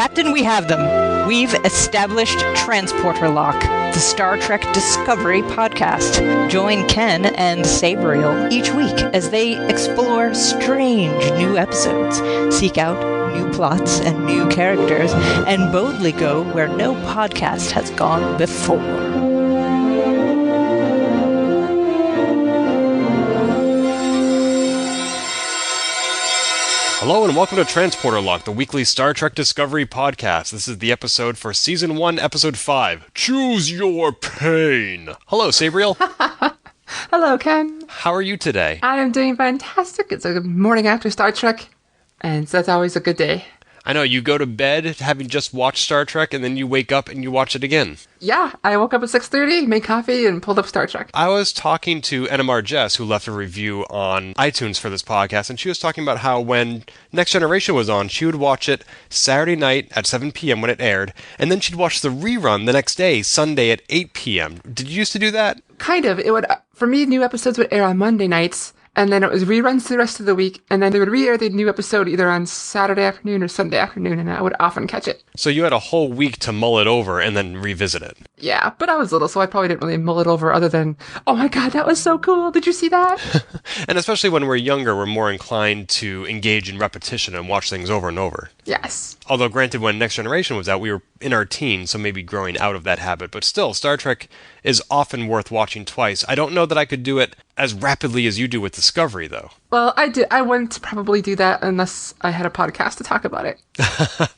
Captain, we have them. We've established Transporter Lock, the Star Trek Discovery podcast. Join Ken and Sabriel each week as they explore strange new episodes, seek out new plots and new characters, and boldly go where no podcast has gone before. Hello and welcome to Transporter Lock, the weekly Star Trek Discovery podcast. This is the episode for Season 1, Episode 5, Choose Your Pain. Hello, Sabriel. Hello, Ken. How are you today? I am doing fantastic. It's a morning after Star Trek, and so that's always a good day. I know, you go to bed having just watched Star Trek, and then you wake up and you watch it again. Yeah, I woke up at 6:30, made coffee, and pulled up Star Trek. I was talking to NMR Jess, who left a review on iTunes for this podcast, and she was talking about how when Next Generation was on, she would watch it Saturday night at 7 p.m. when it aired, and then she'd watch the rerun the next day, Sunday at 8 p.m. Did you used to do that? Kind of. It would, for me, new episodes would air on Monday nights, and then it was reruns the rest of the week, and then they would re-air the new episode either on Saturday afternoon or Sunday afternoon, and I would often catch it. So you had a whole week to mull it over and then revisit it. Yeah, but I was little, so I probably didn't really mull it over other than, oh my god, that was so cool, did you see that? And especially when we're younger, we're more inclined to engage in repetition and watch things over and over. Yes. Although, granted, when Next Generation was out, we were in our teens, so maybe growing out of that habit. But still, Star Trek is often worth watching twice. I don't know that I could do it as rapidly as you do with Discovery, though. Well, I wouldn't probably do that unless I had a podcast to talk about it.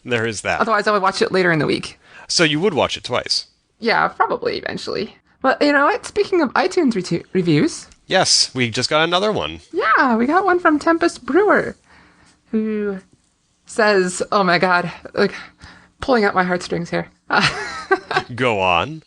There is that. Otherwise, I would watch it later in the week. So you would watch it twice? Yeah, probably eventually. But you know what? Speaking of iTunes reviews... Yes, we just got another one. Yeah, we got one from Tempest Brewer, who says, oh my god, like, pulling out my heartstrings here. Go on.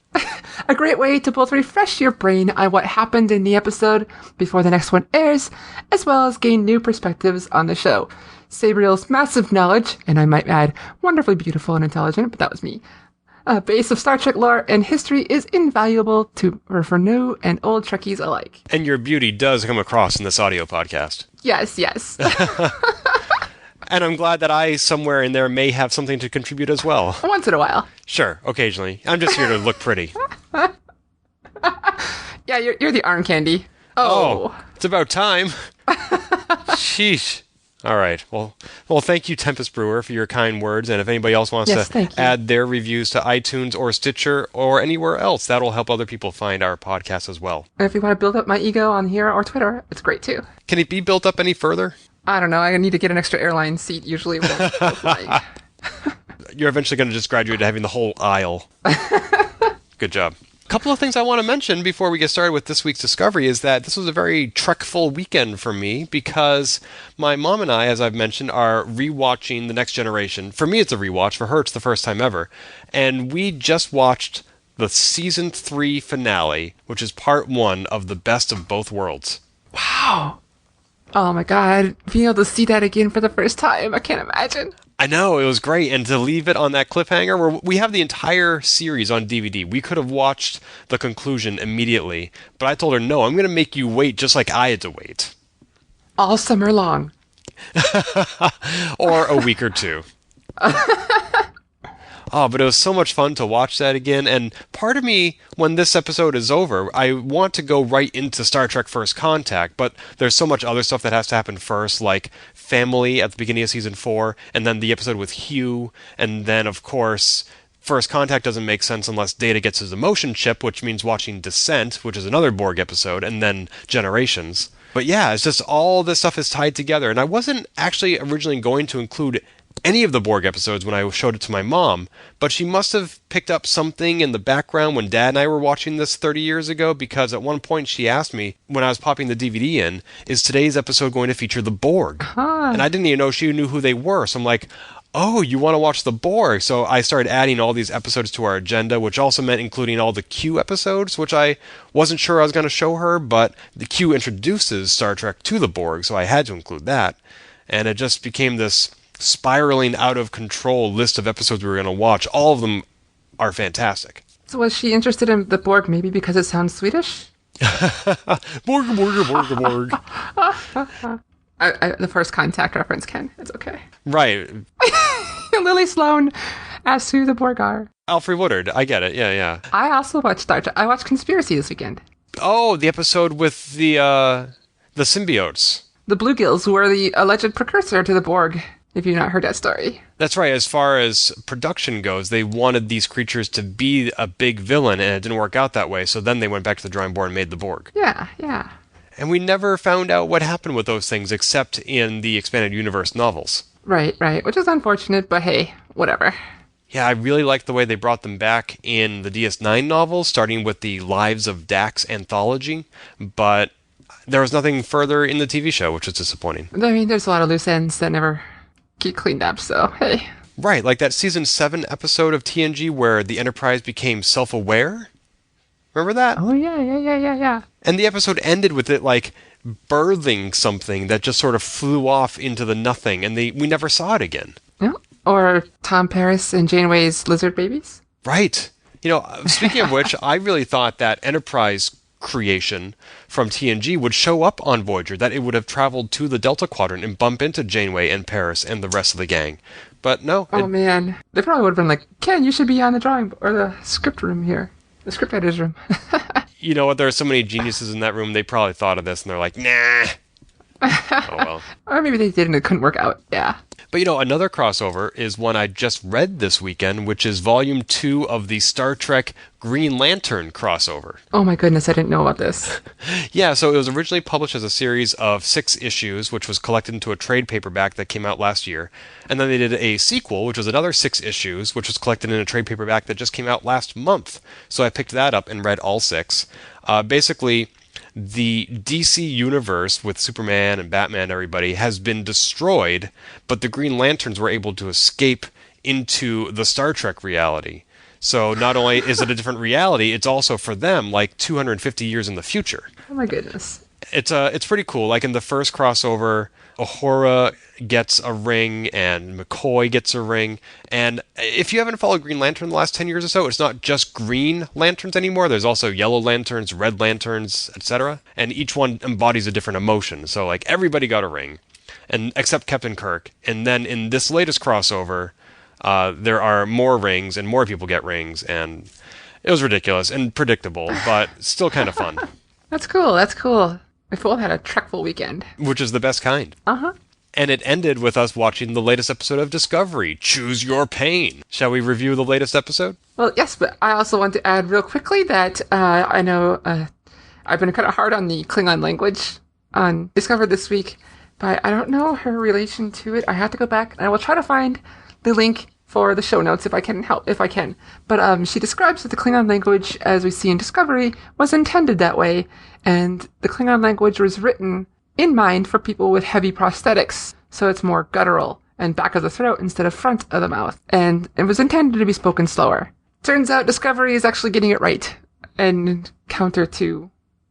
A great way to both refresh your brain on what happened in the episode before the next one airs, as well as gain new perspectives on the show. Sabriel's massive knowledge, and I might add, wonderfully beautiful and intelligent, but that was me, base of Star Trek lore and history is invaluable for new and old Trekkies alike. And your beauty does come across in this audio podcast. Yes, yes. And I'm glad that I, somewhere in there, may have something to contribute as well. Once in a while. Sure, occasionally. I'm just here to look pretty. Yeah, you're the arm candy. Oh, it's about time. Sheesh. All right. Well, thank you, Tempest Brewer, for your kind words. And if anybody else wants to add their reviews to iTunes or Stitcher or anywhere else, that'll help other people find our podcast as well. And if you want to build up my ego on here or Twitter, it's great too. Can it be built up any further? I don't know. I need to get an extra airline seat usually when I'm flying. You're eventually going to just graduate to having the whole aisle. Good job. A couple of things I want to mention before we get started with this week's Discovery is that this was a very Trek-full weekend for me because my mom and I, as I've mentioned, are rewatching The Next Generation. For me, it's a rewatch. For her, it's the first time ever. And we just watched the Season 3 finale, which is part 1 of The Best of Both Worlds. Wow. Oh my god. Being able to see that again for the first time, I can't imagine. I know, it was great, and to leave it on that cliffhanger, where we have the entire series on DVD. We could have watched the conclusion immediately, but I told her, no, I'm going to make you wait just like I had to wait. All summer long. Or a week or two. Oh, but it was so much fun to watch that again, and part of me, when this episode is over, I want to go right into Star Trek First Contact, but there's so much other stuff that has to happen first, like family at the beginning of Season 4, and then the episode with Hugh, and then, of course, First Contact doesn't make sense unless Data gets his emotion chip, which means watching Descent, which is another Borg episode, and then Generations. But yeah, it's just all this stuff is tied together, and I wasn't actually originally going to include any of the Borg episodes when I showed it to my mom, but she must have picked up something in the background when Dad and I were watching this 30 years ago, because at one point she asked me, when I was popping the DVD in, is today's episode going to feature the Borg? And I didn't even know she knew who they were, so I'm like, oh, you want to watch the Borg? So I started adding all these episodes to our agenda, which also meant including all the Q episodes, which I wasn't sure I was going to show her, but the Q introduces Star Trek to the Borg, so I had to include that. And it just became this spiraling out of control list of episodes we were going to watch. All of them are fantastic. So was she interested in the Borg maybe because it sounds Swedish? Borg, Borg, Borg, Borg. The First Contact reference, Ken. It's okay. Right. Lily Sloan asks who the Borg are. Alfred Woodard. I get it. Yeah. I also watched Star Trek. I watched Conspiracy this weekend. Oh, the episode with the symbiotes. The Bluegills, who are the alleged precursor to the Borg, if you've not heard that story. That's right. As far as production goes, they wanted these creatures to be a big villain, and it didn't work out that way, so then they went back to the drawing board and made the Borg. Yeah. And we never found out what happened with those things, except in the Expanded Universe novels. Right, which is unfortunate, but hey, whatever. Yeah, I really liked the way they brought them back in the DS9 novels, starting with the Lives of Dax anthology, but there was nothing further in the TV show, which is disappointing. I mean, there's a lot of loose ends that never get cleaned up, so hey. Right, like that Season 7 episode of TNG where the Enterprise became self-aware? Remember that? Oh, yeah. And the episode ended with it, like, birthing something that just sort of flew off into the nothing, and we never saw it again. Yeah. Or Tom Paris and Janeway's lizard babies. Right. You know, speaking of which, I really thought that Enterprise creation from TNG would show up on Voyager, that it would have traveled to the Delta Quadrant and bump into Janeway and Paris and the rest of the gang. But no. Oh, man. They probably would have been like, Ken, you should be on the drawing or the script room here. The script editor's room. You know what? There are so many geniuses in that room, they probably thought of this and they're like, nah. Oh, well. Or maybe they did and it couldn't work out. Yeah. But, you know, another crossover is one I just read this weekend, which is Volume 2 of the Star Trek Green Lantern crossover. Oh my goodness, I didn't know about this. Yeah, so it was originally published as a series of 6 issues, which was collected into a trade paperback that came out last year. And then they did a sequel, which was another 6 issues, which was collected in a trade paperback that just came out last month. So I picked that up and read all 6. Basically, the DC universe with Superman and Batman and everybody has been destroyed, but the Green Lanterns were able to escape into the Star Trek reality. So not only is it a different reality, it's also for them like 250 years in the future. Oh my goodness. It's pretty cool. Like in the first crossover, Uhura gets a ring and McCoy gets a ring. And if you haven't followed Green Lantern the last 10 years or so, it's not just Green Lanterns anymore. There's also Yellow Lanterns, Red Lanterns, etc. And each one embodies a different emotion. So like everybody got a ring, and except Captain Kirk. And then in this latest crossover, there are more rings and more people get rings. And it was ridiculous and predictable, but still kind of fun. That's cool. We both had a Trekful weekend. Which is the best kind. Uh-huh. And it ended with us watching the latest episode of Discovery, Choose Your Pain. Shall we review the latest episode? Well, yes, but I also want to add real quickly that I know I've been kind of hard on the Klingon language on Discover this week, but I don't know her relation to it. I have to go back, and I will try to find the link for the show notes if I can. But she describes that the Klingon language, as we see in Discovery, was intended that way, and the Klingon language was written in mind for people with heavy prosthetics, so it's more guttural and back of the throat instead of front of the mouth, and it was intended to be spoken slower. Turns out Discovery is actually getting it right, and counter to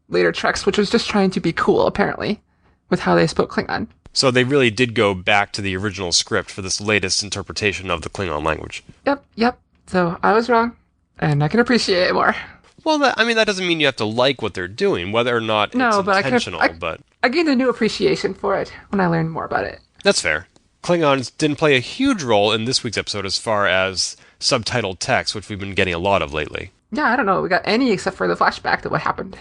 later Treks, which was just trying to be cool, apparently, with how they spoke Klingon. So they really did go back to the original script for this latest interpretation of the Klingon language. Yep. So I was wrong, and I can appreciate it more. Well, that doesn't mean you have to like what they're doing, whether or not it's intentional. But I gained a new appreciation for it when I learned more about it. That's fair. Klingons didn't play a huge role in this week's episode as far as subtitled text, which we've been getting a lot of lately. Yeah, I don't know. We got any except for the flashback to what happened.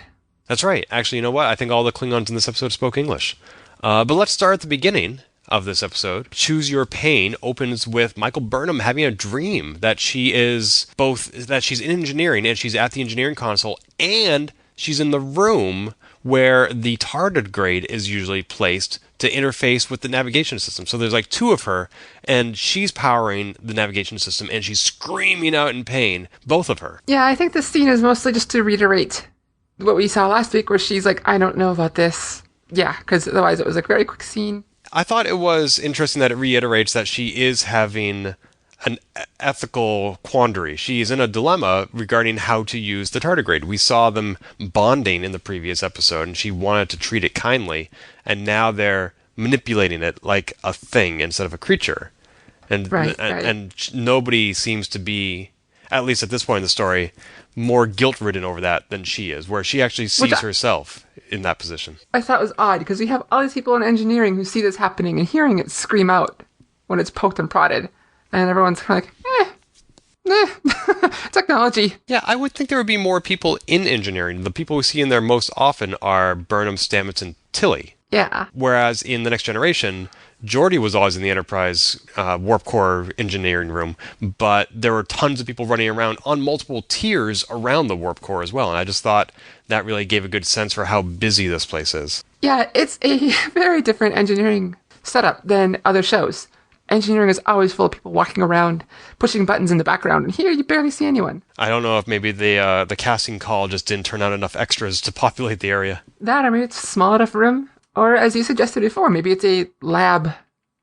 That's right. Actually, you know what? I think all the Klingons in this episode spoke English. But let's start at the beginning of this episode. Choose Your Pain opens with Michael Burnham having a dream that she's in engineering and she's at the engineering console and she's in the room where the tardigrade is usually placed to interface with the navigation system. So there's like 2 of her, and she's powering the navigation system, and she's screaming out in pain, both of her. Yeah, I think this scene is mostly just to reiterate what we saw last week, where she's like, I don't know about this. Yeah, because otherwise it was a very quick scene. I thought it was interesting that it reiterates that she is having an ethical quandary. She's in a dilemma regarding how to use the tardigrade. We saw them bonding in the previous episode, and she wanted to treat it kindly, and now they're manipulating it like a thing instead of a creature. And nobody seems to be, at least at this point in the story, more guilt-ridden over that than she is, where she actually sees herself in that position. I thought it was odd, because we have all these people in engineering who see this happening and hearing it scream out when it's poked and prodded. and everyone's kind of technology. Yeah, I would think there would be more people in engineering. The people we see in there most often are Burnham, Stamets, and Tilly. Yeah. Whereas in The Next Generation, Geordi was always in the Enterprise warp core engineering room, but there were tons of people running around on multiple tiers around the warp core as well, and I just thought that really gave a good sense for how busy this place is. Yeah, it's a very different engineering setup than other shows. Engineering is always full of people walking around, pushing buttons in the background, and here you barely see anyone. I don't know if maybe the casting call just didn't turn out enough extras to populate the area. That, I mean, it's a small enough room. Or, as you suggested before, maybe it's a lab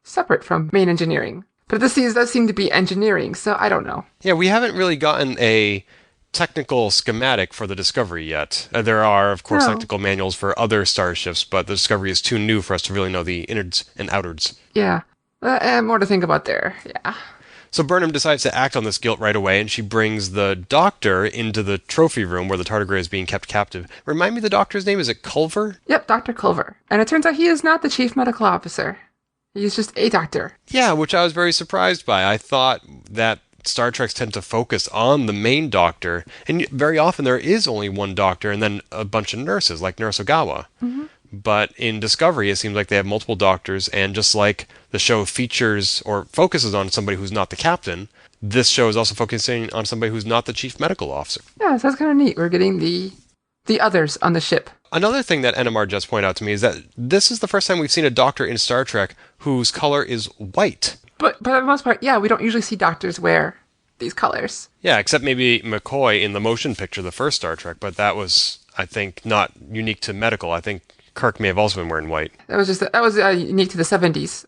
separate from main engineering. But this does seem to be engineering, so I don't know. Yeah, we haven't really gotten a technical schematic for the Discovery yet. There are, of course, technical manuals for other starships, but the Discovery is too new for us to really know the innards and outards. Yeah. More to think about there, yeah. So Burnham decides to act on this guilt right away, and she brings the Doctor into the trophy room where the tardigrade is being kept captive. Remind me the Doctor's name, is it Culver? Yep, Dr. Culver. And it turns out he is not the chief medical officer. He's just a doctor. Yeah, which I was very surprised by. I thought that Star Treks tend to focus on the main doctor, and very often there is only one doctor and then a bunch of nurses, like Nurse Ogawa. Mm-hmm. But in Discovery, it seems like they have multiple doctors, and just like the show features or focuses on somebody who's not the captain, this show is also focusing on somebody who's not the chief medical officer. Yeah, so that's kind of neat. We're getting the others on the ship. Another thing that NMR just pointed out to me is that this is the first time we've seen a doctor in Star Trek whose color is white. But for the most part, yeah, we don't usually see doctors wear these colors. Yeah, except maybe McCoy in the motion picture, the first Star Trek, but that was, I think, not unique to medical. I think Kirk may have also been wearing white. That was unique to the 70s.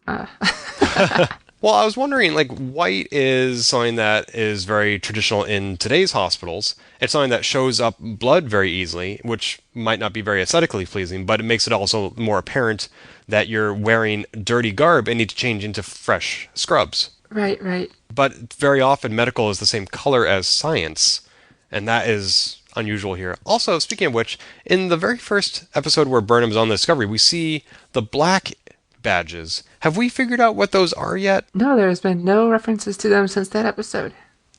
Well, I was wondering, like, white is something that is very traditional in today's hospitals. It's something that shows up blood very easily, which might not be very aesthetically pleasing, but it makes it also more apparent that you're wearing dirty garb and need to change into fresh scrubs. Right. But very often medical is the same color as science, and that is unusual here. Also, speaking of which, in the very first episode where Burnham's on the Discovery, we see the black badges. Have we figured out what those are yet? No, there's been no references to them since that episode.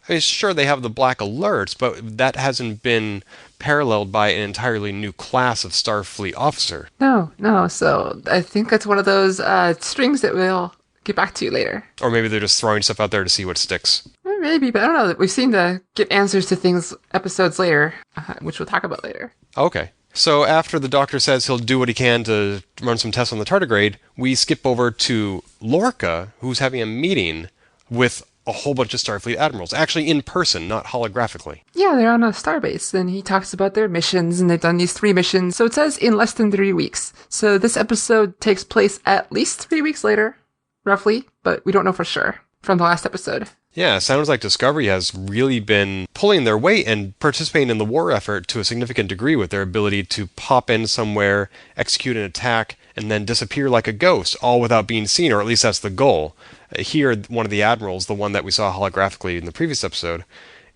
I mean, sure, they have the black alerts, but that hasn't been paralleled by an entirely new class of Starfleet officer. No, so I think it's one of those strings that we'll get back to later. Or maybe they're just throwing stuff out there to see what sticks. Maybe, but I don't know. We seem to get answers to things episodes later, which we'll talk about later. Okay. So after the Doctor says he'll do what he can to run some tests on the tardigrade, we skip over to Lorca, who's having a meeting with a whole bunch of Starfleet admirals. Actually in person, not holographically. Yeah, they're on a starbase, and he talks about their missions, and they've done these 3 missions. So it says in less than 3 weeks. So this episode takes place at least 3 weeks later, roughly, but we don't know for sure from the last episode. Yeah, it sounds like Discovery has really been pulling their weight and participating in the war effort to a significant degree with their ability to pop in somewhere, execute an attack, and then disappear like a ghost, all without being seen, or at least that's the goal. Here, one of the admirals, the one that we saw holographically in the previous episode,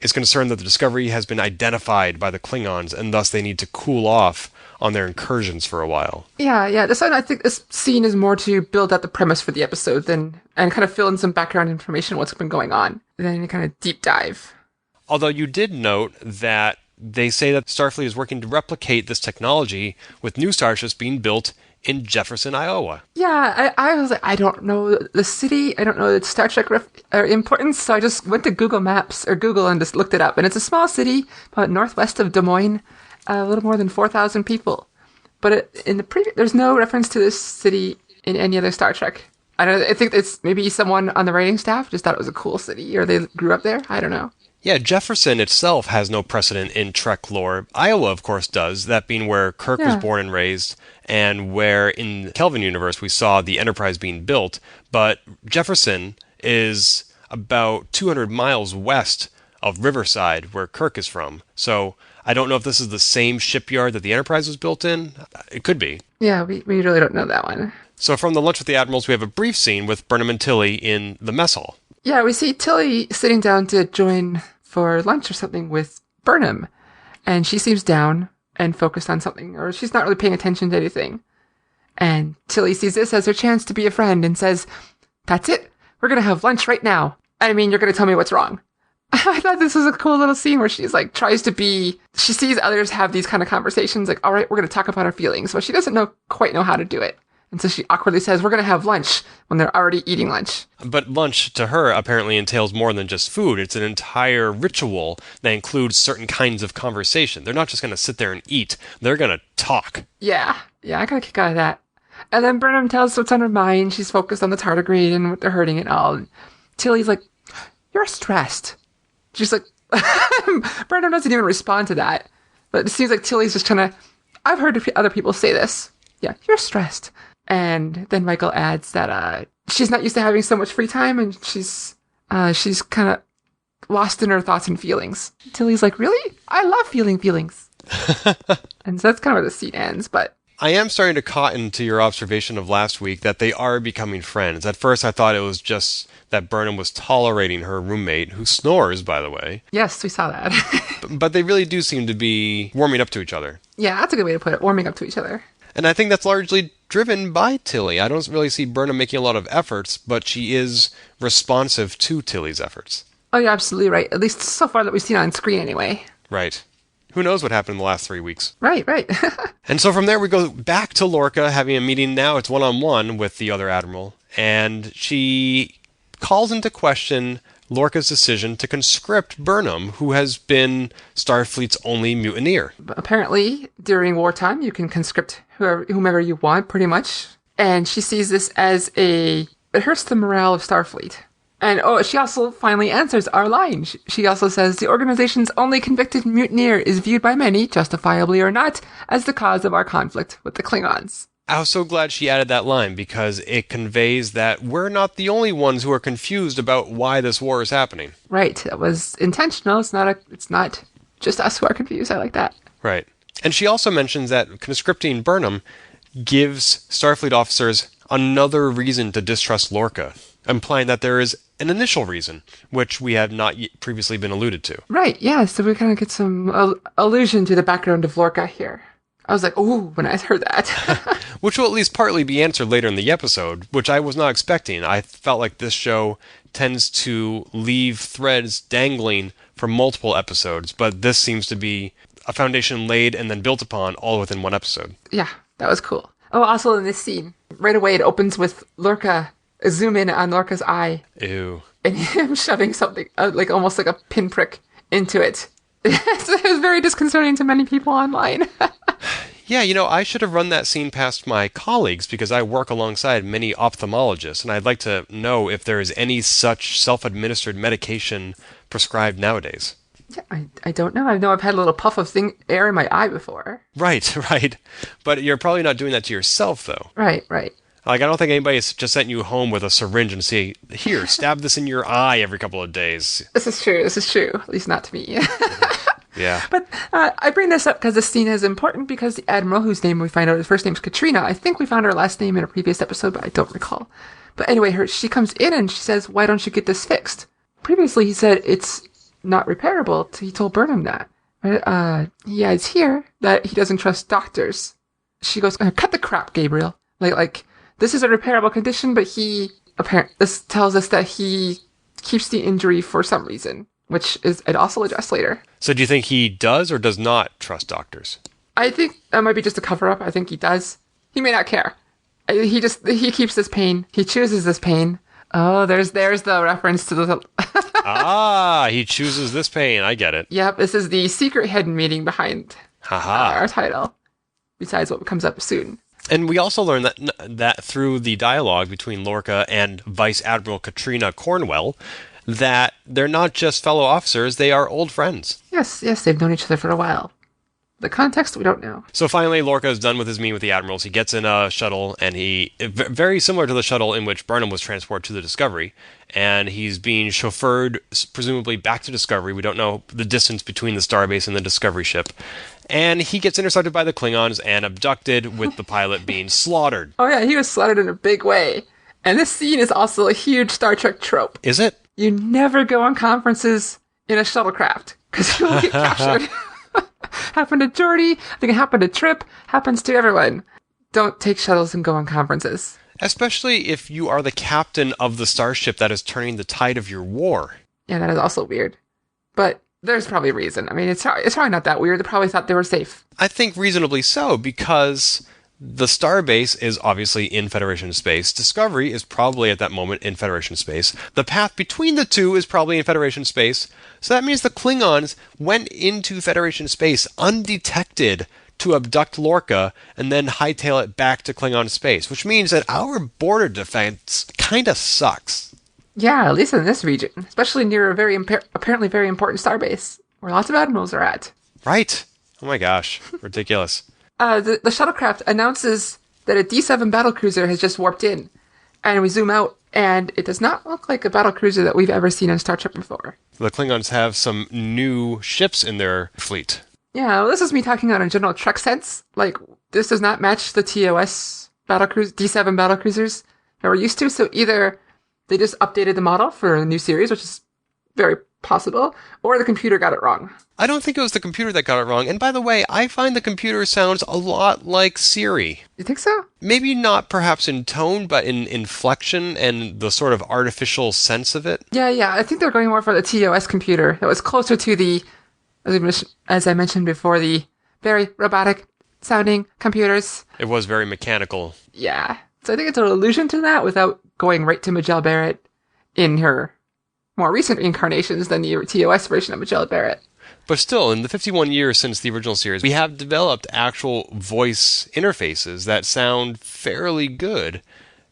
is concerned that the Discovery has been identified by the Klingons, and thus they need to cool off on their incursions for a while. Yeah. I think this scene is more to build out the premise for the episode and kind of fill in some background information on what's been going on, and then kind of deep dive. Although you did note that they say that Starfleet is working to replicate this technology with new starships being built in Jefferson, Iowa. Yeah, I was like, I don't know the city, I don't know the Star Trek importance, so I just went to Google Maps, or Google, and just looked it up. And it's a small city, about northwest of Des Moines, a little more than 4,000 people. But there's no reference to this city in any other Star Trek. I think it's maybe someone on the writing staff just thought it was a cool city, or they grew up there. I don't know. Yeah, Jefferson itself has no precedent in Trek lore. Iowa, of course, does, that being where Kirk was born and raised, and where in the Kelvin universe we saw the Enterprise being built. But Jefferson is about 200 miles west of Riverside, where Kirk is from. So I don't know if this is the same shipyard that the Enterprise was built in. It could be. Yeah, we really don't know that one. So from the Lunch with the Admirals, we have a brief scene with Burnham and Tilly in the mess hall. Yeah, we see Tilly sitting down to join for lunch or something with Burnham. And she seems down and focused on something, or she's not really paying attention to anything. And Tilly sees this as her chance to be a friend and says, "That's it. We're going to have lunch right now." I mean, you're going to tell me what's wrong. I thought this was a cool little scene where she's like, she sees others have these kind of conversations, like, all right, we're going to talk about our feelings, but she doesn't quite know how to do it. And so she awkwardly says, we're going to have lunch when they're already eating lunch. But lunch, to her, apparently entails more than just food. It's an entire ritual that includes certain kinds of conversation. They're not just going to sit there and eat. They're going to talk. Yeah, I got a kick out of that. And then Burnham tells what's on her mind. She's focused on the tardigrade and what they're hurting and all. And Tilly's like, you're stressed. She's like, Burnham doesn't even respond to that. But it seems like Tilly's just trying to, I've heard other people say this. Yeah, you're stressed. And then Michael adds that she's not used to having so much free time, and she's kind of lost in her thoughts and feelings. Tilly's like, really? I love feeling feelings. And so that's kind of where the scene ends, but... I am starting to cotton to your observation of last week that they are becoming friends. At first I thought it was just that Burnham was tolerating her roommate, who snores, by the way. Yes, we saw that. But they really do seem to be warming up to each other. Yeah, that's a good way to put it, warming up to each other. And I think that's largely driven by Tilly. I don't really see Burnham making a lot of efforts, but she is responsive to Tilly's efforts. Oh, you're absolutely right. At least so far that we've seen on screen anyway. Right. Who knows what happened in the last 3 weeks. Right. And so from there we go back to Lorca having a meeting. Now it's one-on-one with the other admiral. And she calls into question Lorca's decision to conscript Burnham, who has been Starfleet's only mutineer. Apparently, during wartime, you can conscript whomever you want, pretty much. And she sees this as it hurts the morale of Starfleet. And she also finally answers our line. She also says, the organization's only convicted mutineer is viewed by many, justifiably or not, as the cause of our conflict with the Klingons. I was so glad she added that line because it conveys that we're not the only ones who are confused about why this war is happening. Right. That was intentional. It's not just us who are confused. I like that. Right. And she also mentions that conscripting Burnham gives Starfleet officers another reason to distrust Lorca, implying that there is an initial reason, which we have not previously been alluded to. Right. Yeah. So we kind of get some allusion to the background of Lorca here. I was like, ooh, when I heard that. Which will at least partly be answered later in the episode, which I was not expecting. I felt like this show tends to leave threads dangling for multiple episodes, but this seems to be a foundation laid and then built upon all within one episode. Yeah, that was cool. Oh, also in this scene, right away it opens with Lorca, a zoom in on Lorca's eye. Ew. And him shoving something, like almost like a pinprick into it. It was very disconcerting to many people online. Yeah, I should have run that scene past my colleagues because I work alongside many ophthalmologists, and I'd like to know if there is any such self-administered medication prescribed nowadays. Yeah, I don't know. I know I've had a little puff of air in my eye before. Right. But you're probably not doing that to yourself, though. Right. Like, I don't think anybody's just sent you home with a syringe and say, here, stab this in your eye every couple of days. This is true. At least not to me. Yeah. But I bring this up because this scene is important because the Admiral, whose name we find out his first name is Katrina, I think we found her last name in a previous episode, but I don't recall. But anyway, she comes in and she says, why don't you get this fixed? Previously, he said it's not repairable. He told Burnham that. He adds here that he doesn't trust doctors. She goes, cut the crap, Gabriel. Like this is a repairable condition, but this tells us that he keeps the injury for some reason, which is it also addressed later. So do you think he does or does not trust doctors? I think that might be just a cover-up. I think he does. He may not care. He keeps this pain. He chooses this pain. Oh, there's the reference to the... he chooses this pain. I get it. Yep, this is the secret hidden meaning behind our title, besides what comes up soon. And we also learn that through the dialogue between Lorca and Vice Admiral Katrina Cornwell, that they're not just fellow officers, they are old friends. Yes, they've known each other for a while. The context, we don't know. So finally, Lorca is done with his meeting with the admirals. He gets in a shuttle, and very similar to the shuttle in which Burnham was transported to the Discovery, and he's being chauffeured, presumably back to Discovery. We don't know the distance between the Starbase and the Discovery ship. And he gets intercepted by the Klingons and abducted, with the pilot being slaughtered. Oh yeah, he was slaughtered in a big way. And this scene is also a huge Star Trek trope. Is it? You never go on conferences in a shuttlecraft, because you'll get captured. Happened to Geordi, I think it happened to Trip, happens to everyone. Don't take shuttles and go on conferences. Especially if you are the captain of the starship that is turning the tide of your war. Yeah, that is also weird. But there's probably a reason. I mean, it's probably not that weird. They probably thought they were safe. I think reasonably so, because the starbase is obviously in Federation space. Discovery is probably at that moment in Federation space. The path between the two is probably in Federation space. So that means the Klingons went into Federation space undetected to abduct Lorca and then hightail it back to Klingon space, which means that our border defense kind of sucks. Yeah, at least in this region, especially near a apparently very important starbase, where lots of admirals are at. Right. Oh my gosh. Ridiculous. The shuttlecraft announces that a D7 battlecruiser has just warped in, and we zoom out, and it does not look like a battlecruiser that we've ever seen in Star Trek before. The Klingons have some new ships in their fleet. Yeah, well, this is me talking on a general Trek sense. Like, this does not match the TOS D7 battlecruisers that we're used to, so either they just updated the model for a new series, which is very possible, or the computer got it wrong. I don't think it was the computer that got it wrong. And by the way, I find the computer sounds a lot like Siri. You think so? Maybe not perhaps in tone, but in inflection and the sort of artificial sense of it. Yeah, I think they're going more for the TOS computer. That was closer to the, as I mentioned before, the very robotic sounding computers. It was very mechanical. Yeah. So I think it's an allusion to that without going right to Majel Barrett in her more recent incarnations than the TOS version of Majel Barrett. But still, in the 51 years since the original series, we have developed actual voice interfaces that sound fairly good.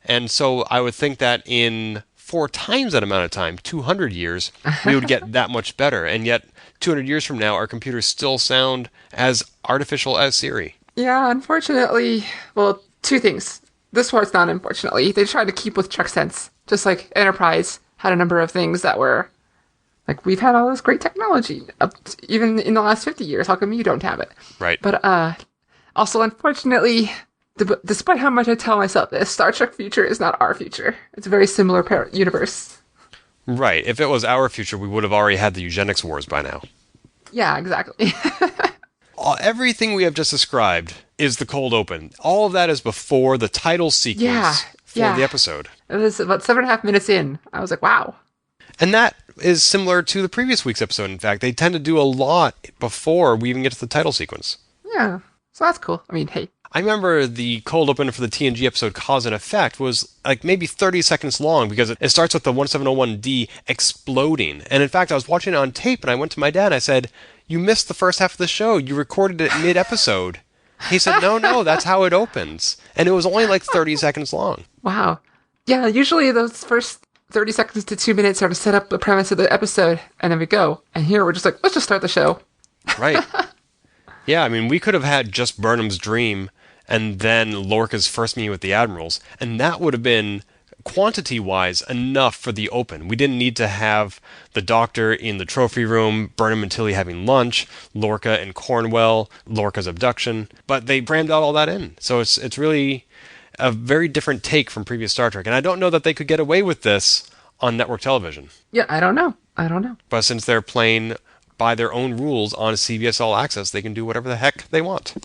And so I would think that in 4 times that amount of time, 200 years, we would get that much better. And yet, 200 years from now, our computers still sound as artificial as Siri. Yeah, unfortunately, well, 2 things. This part's not unfortunately. They tried to keep with Trek sense, just like Enterprise had a number of things that were like, we've had all this great technology, even in the last 50 years. How come you don't have it? Right. But also, unfortunately, despite how much I tell myself this, Star Trek future is not our future. It's a very similar universe. Right. If it was our future, we would have already had the eugenics wars by now. Yeah, exactly. Everything we have just described is the cold open. All of that is before the title sequence for the episode. It was about 7.5 minutes in. I was like, wow. And that is similar to the previous week's episode, in fact. They tend to do a lot before we even get to the title sequence. Yeah, so that's cool. I mean, hey. I remember the cold open for the TNG episode Cause and Effect was like maybe 30 seconds long because it starts with the 1701D exploding. And in fact, I was watching it on tape and I went to my dad and I said, "You missed the first half of the show. You recorded it mid-episode." He said, no, that's how it opens. And it was only like 30 seconds long. Wow. Yeah, usually those first 30 seconds to 2 minutes are to set up the premise of the episode, and then we go. And here we're just like, let's just start the show. Right. Yeah, I mean, we could have had just Burnham's dream and then Lorca's first meeting with the admirals, and that would have been, quantity-wise, enough for the open. We didn't need to have the Doctor in the trophy room, Burnham and Tilly having lunch, Lorca and Cornwell, Lorca's abduction, but they crammed out all that in. So it's really a very different take from previous Star Trek, and I don't know that they could get away with this on network television. Yeah, I don't know. But since they're playing by their own rules on CBS All Access, they can do whatever the heck they want.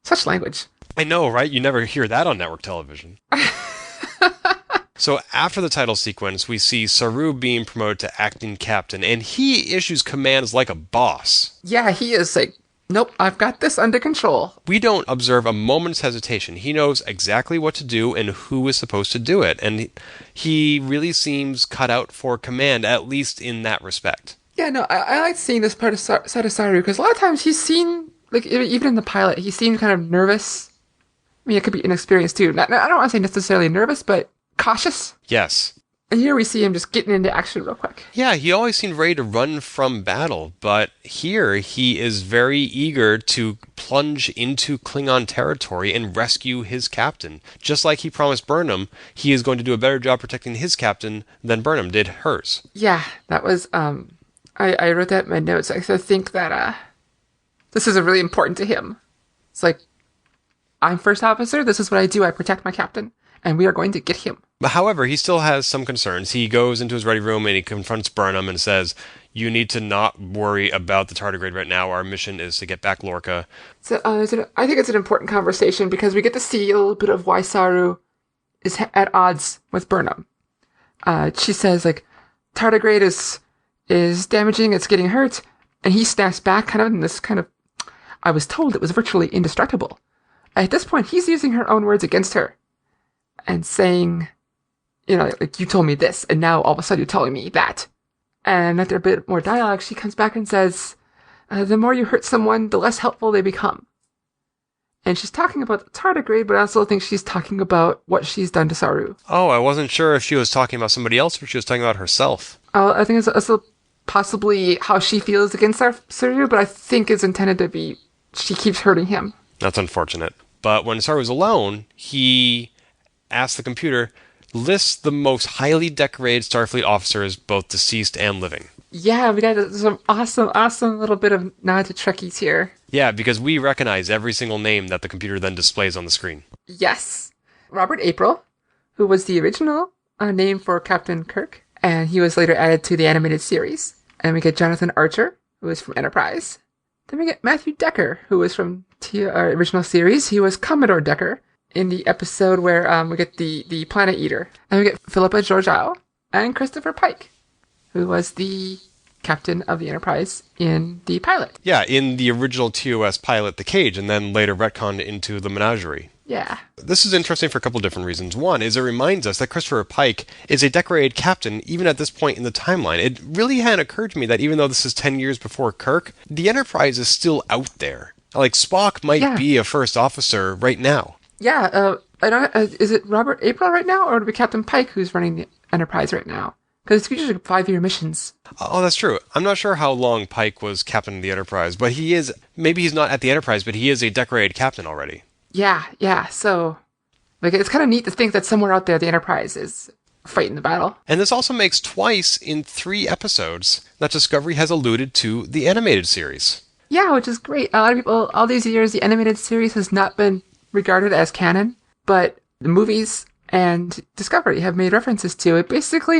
Such language. I know, right? You never hear that on network television. So after the title sequence, we see Saru being promoted to acting captain, and he issues commands like a boss. Yeah, he is like, nope, I've got this under control. We don't observe a moment's hesitation. He knows exactly what to do and who is supposed to do it, and he really seems cut out for command, at least in that respect. Yeah, no, I like seeing this part of Saru, because a lot of times he's seen, like, even in the pilot, he seemed kind of nervous. I mean, it could be inexperienced too. I don't want to say necessarily nervous, but cautious. Yes. And here we see him just getting into action real quick. Yeah, he always seemed ready to run from battle, but here he is very eager to plunge into Klingon territory and rescue his captain. Just like he promised Burnham, he is going to do a better job protecting his captain than Burnham did hers. Yeah, that was, I wrote that in my notes. I think that, this is really important to him. It's like, I'm first officer, this is what I do, I protect my captain, and we are going to get him. But however, he still has some concerns. He goes into his ready room and he confronts Burnham and says, "You need to not worry about the tardigrade right now. Our mission is to get back Lorca." So I think it's an important conversation because we get to see a little bit of why Saru is at odds with Burnham. She says, like, tardigrade is damaging, it's getting hurt, and he snaps back kind of in this kind of, I was told it was virtually indestructible. At this point, he's using her own words against her and saying, you know, like, you told me this, and now all of a sudden you're telling me that. And after a bit more dialogue, she comes back and says, the more you hurt someone, the less helpful they become. And she's talking about the tardigrade, but I also think she's talking about what she's done to Saru. Oh, I wasn't sure if she was talking about somebody else or if she was talking about herself. I think it's also possibly how she feels against Saru, but I think it's intended to be she keeps hurting him. That's unfortunate. But when Saru was alone, he asked the computer, list the most highly decorated Starfleet officers, both deceased and living. Yeah, we got some awesome little bit of nod to Trekkies here. Yeah, because we recognize every single name that the computer then displays on the screen. Yes. Robert April, who was the original name for Captain Kirk, and he was later added to the animated series. And we get Jonathan Archer, who was from Enterprise. Then we get Matthew Decker, who was from our original series. He was Commodore Decker in the episode where we get the Planet Eater. And we get Philippa Georgiou and Christopher Pike, who was the captain of the Enterprise in the pilot. Yeah, in the original TOS pilot, The Cage, and then later retconned into the Menagerie. Yeah. This is interesting for a couple of different reasons. One is it reminds us that Christopher Pike is a decorated captain even at this point in the timeline. It really hadn't occurred to me that even though this is 10 years before Kirk, the Enterprise is still out there. Like, Spock might be a first officer right now. Yeah, I don't. Is it Robert April right now, or would it be Captain Pike who's running the Enterprise right now? Because it's usually 5-year missions. Oh, that's true. I'm not sure how long Pike was captain of the Enterprise, but he is, maybe he's not at the Enterprise, but he is a decorated captain already. Yeah. So, like, it's kind of neat to think that somewhere out there the Enterprise is fighting the battle. And this also makes twice in 3 episodes that Discovery has alluded to the animated series. Yeah, which is great. A lot of people, all these years, the animated series has not been regarded as canon, but the movies and Discovery have made references to it, basically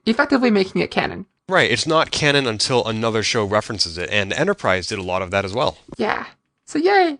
effectively making it canon. Right, it's not canon until another show references it, and Enterprise did a lot of that as well. Yeah, so yay!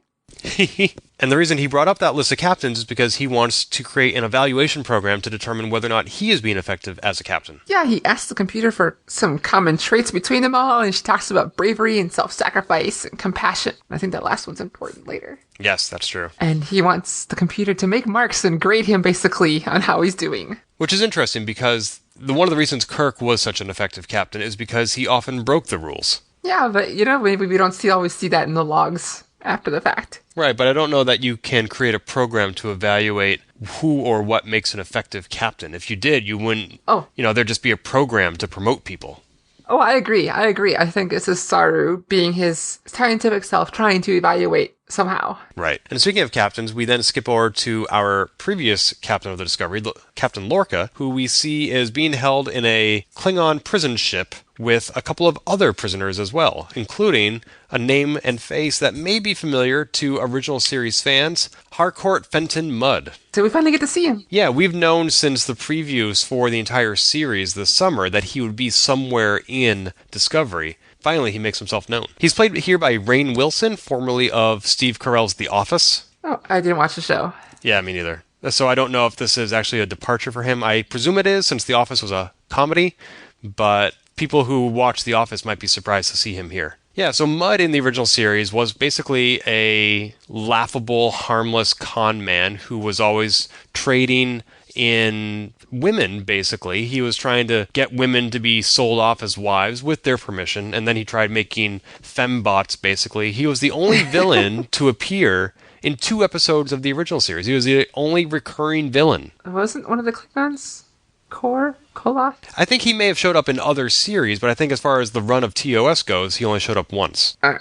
And the reason he brought up that list of captains is because he wants to create an evaluation program to determine whether or not he is being effective as a captain. Yeah, he asks the computer for some common traits between them all, and she talks about bravery and self-sacrifice and compassion. I think that last one's important later. Yes, that's true. And he wants the computer to make marks and grade him basically on how he's doing. Which is interesting because one of the reasons Kirk was such an effective captain is because he often broke the rules. Yeah, but maybe we don't always see that in the logs after the fact. Right, but I don't know that you can create a program to evaluate who or what makes an effective captain. If you did, you wouldn't, there'd just be a program to promote people. Oh, I agree. I think this is Saru being his scientific self trying to evaluate somehow. Right. And speaking of captains, we then skip over to our previous captain of the Discovery, Captain Lorca, who we see is being held in a Klingon prison ship with a couple of other prisoners as well, including a name and face that may be familiar to original series fans, Harcourt Fenton Mudd. So we finally get to see him. Yeah, we've known since the previews for the entire series this summer that he would be somewhere in Discovery. Finally, he makes himself known. He's played here by Rainn Wilson, formerly of Steve Carell's The Office. Oh, I didn't watch the show. Yeah, me neither. So I don't know if this is actually a departure for him. I presume it is, since The Office was a comedy, but people who watch The Office might be surprised to see him here. Yeah, so Mudd in the original series was basically a laughable, harmless con man who was always trading in women, basically. He was trying to get women to be sold off as wives with their permission, and then he tried making fembots, basically. He was the only villain to appear in 2 episodes of the original series. He was the only recurring villain. Wasn't one of the Klingons Koloth? I think he may have showed up in other series, but I think as far as the run of TOS goes, he only showed up once. All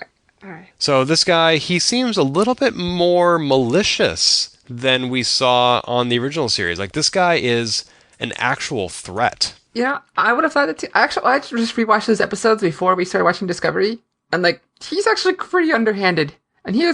right. So this guy, he seems a little bit more malicious than we saw on the original series. Like, this guy is an actual threat. Yeah, I would have thought that too. Actually, I just rewatched those episodes before we started watching Discovery, and he's actually pretty underhanded. And he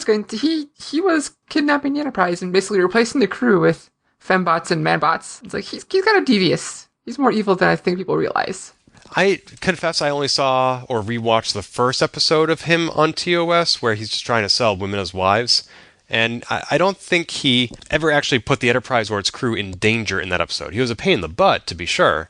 was kidnapping the Enterprise and basically replacing the crew with fembots and manbots. It's like he's kind of devious. He's more evil than I think people realize. I confess I only saw or rewatched the first episode of him on TOS, where he's just trying to sell women as wives. And I don't think he ever actually put the Enterprise or its crew in danger in that episode. He was a pain in the butt, to be sure,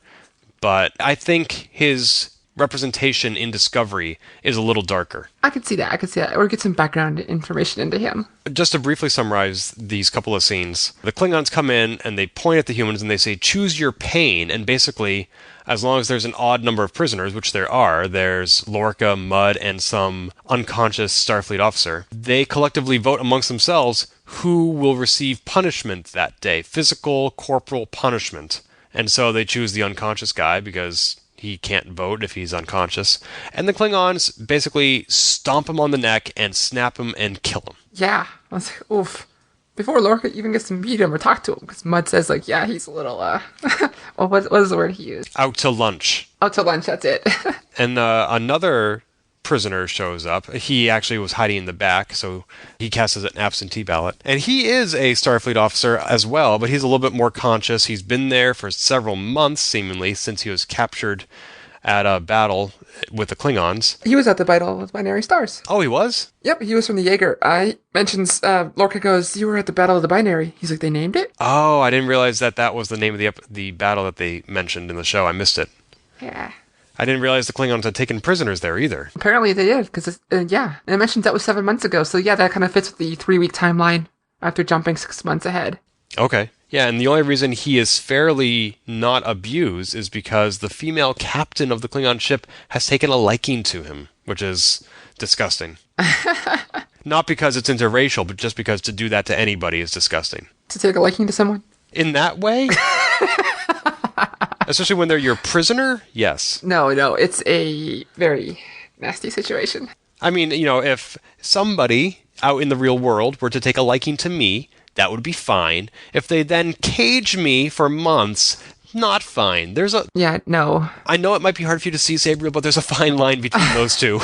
but I think his representation in Discovery is a little darker. I could see that. Or get some background information into him. Just to briefly summarize these couple of scenes, the Klingons come in and they point at the humans and they say, choose your pain. And basically, as long as there's an odd number of prisoners, which there are, there's Lorca, Mudd, and some unconscious Starfleet officer, they collectively vote amongst themselves who will receive punishment that day, physical, corporal punishment. And so they choose the unconscious guy because he can't vote if he's unconscious. And the Klingons basically stomp him on the neck and snap him and kill him. Yeah. I was like, oof. Before Lorca even gets to meet him or talk to him, because Mudd says, like, yeah, he's a little, well, what is the word he used? Out to lunch. Out to lunch, that's it. And another prisoner shows up. He actually was hiding in the back, so he casts as an absentee ballot. And he is a Starfleet officer as well, but he's a little bit more conscious. He's been there for several months, seemingly, since he was captured at a battle with the Klingons. He was at the Battle of the Binary Stars. Oh, he was? Yep, he was from the Jaeger. I mentions, Lorca goes, you were at the Battle of the Binary. He's like, they named it? Oh, I didn't realize that was the name of the battle that they mentioned in the show. I missed it. Yeah. I didn't realize the Klingons had taken prisoners there either. Apparently they did, because, yeah. And it mentions that was 7 months ago, so yeah, that kind of fits with the 3-week timeline after jumping 6 months ahead. Okay. Yeah, and the only reason he is fairly not abused is because the female captain of the Klingon ship has taken a liking to him, which is disgusting. Not because it's interracial, but just because to do that to anybody is disgusting. To take a liking to someone? In that way? Especially when they're your prisoner? Yes. No, it's a very nasty situation. I mean, if somebody out in the real world were to take a liking to me, that would be fine. If they then cage me for months, not fine. Yeah, no. I know it might be hard for you to see, Sabriel, but there's a fine line between those two.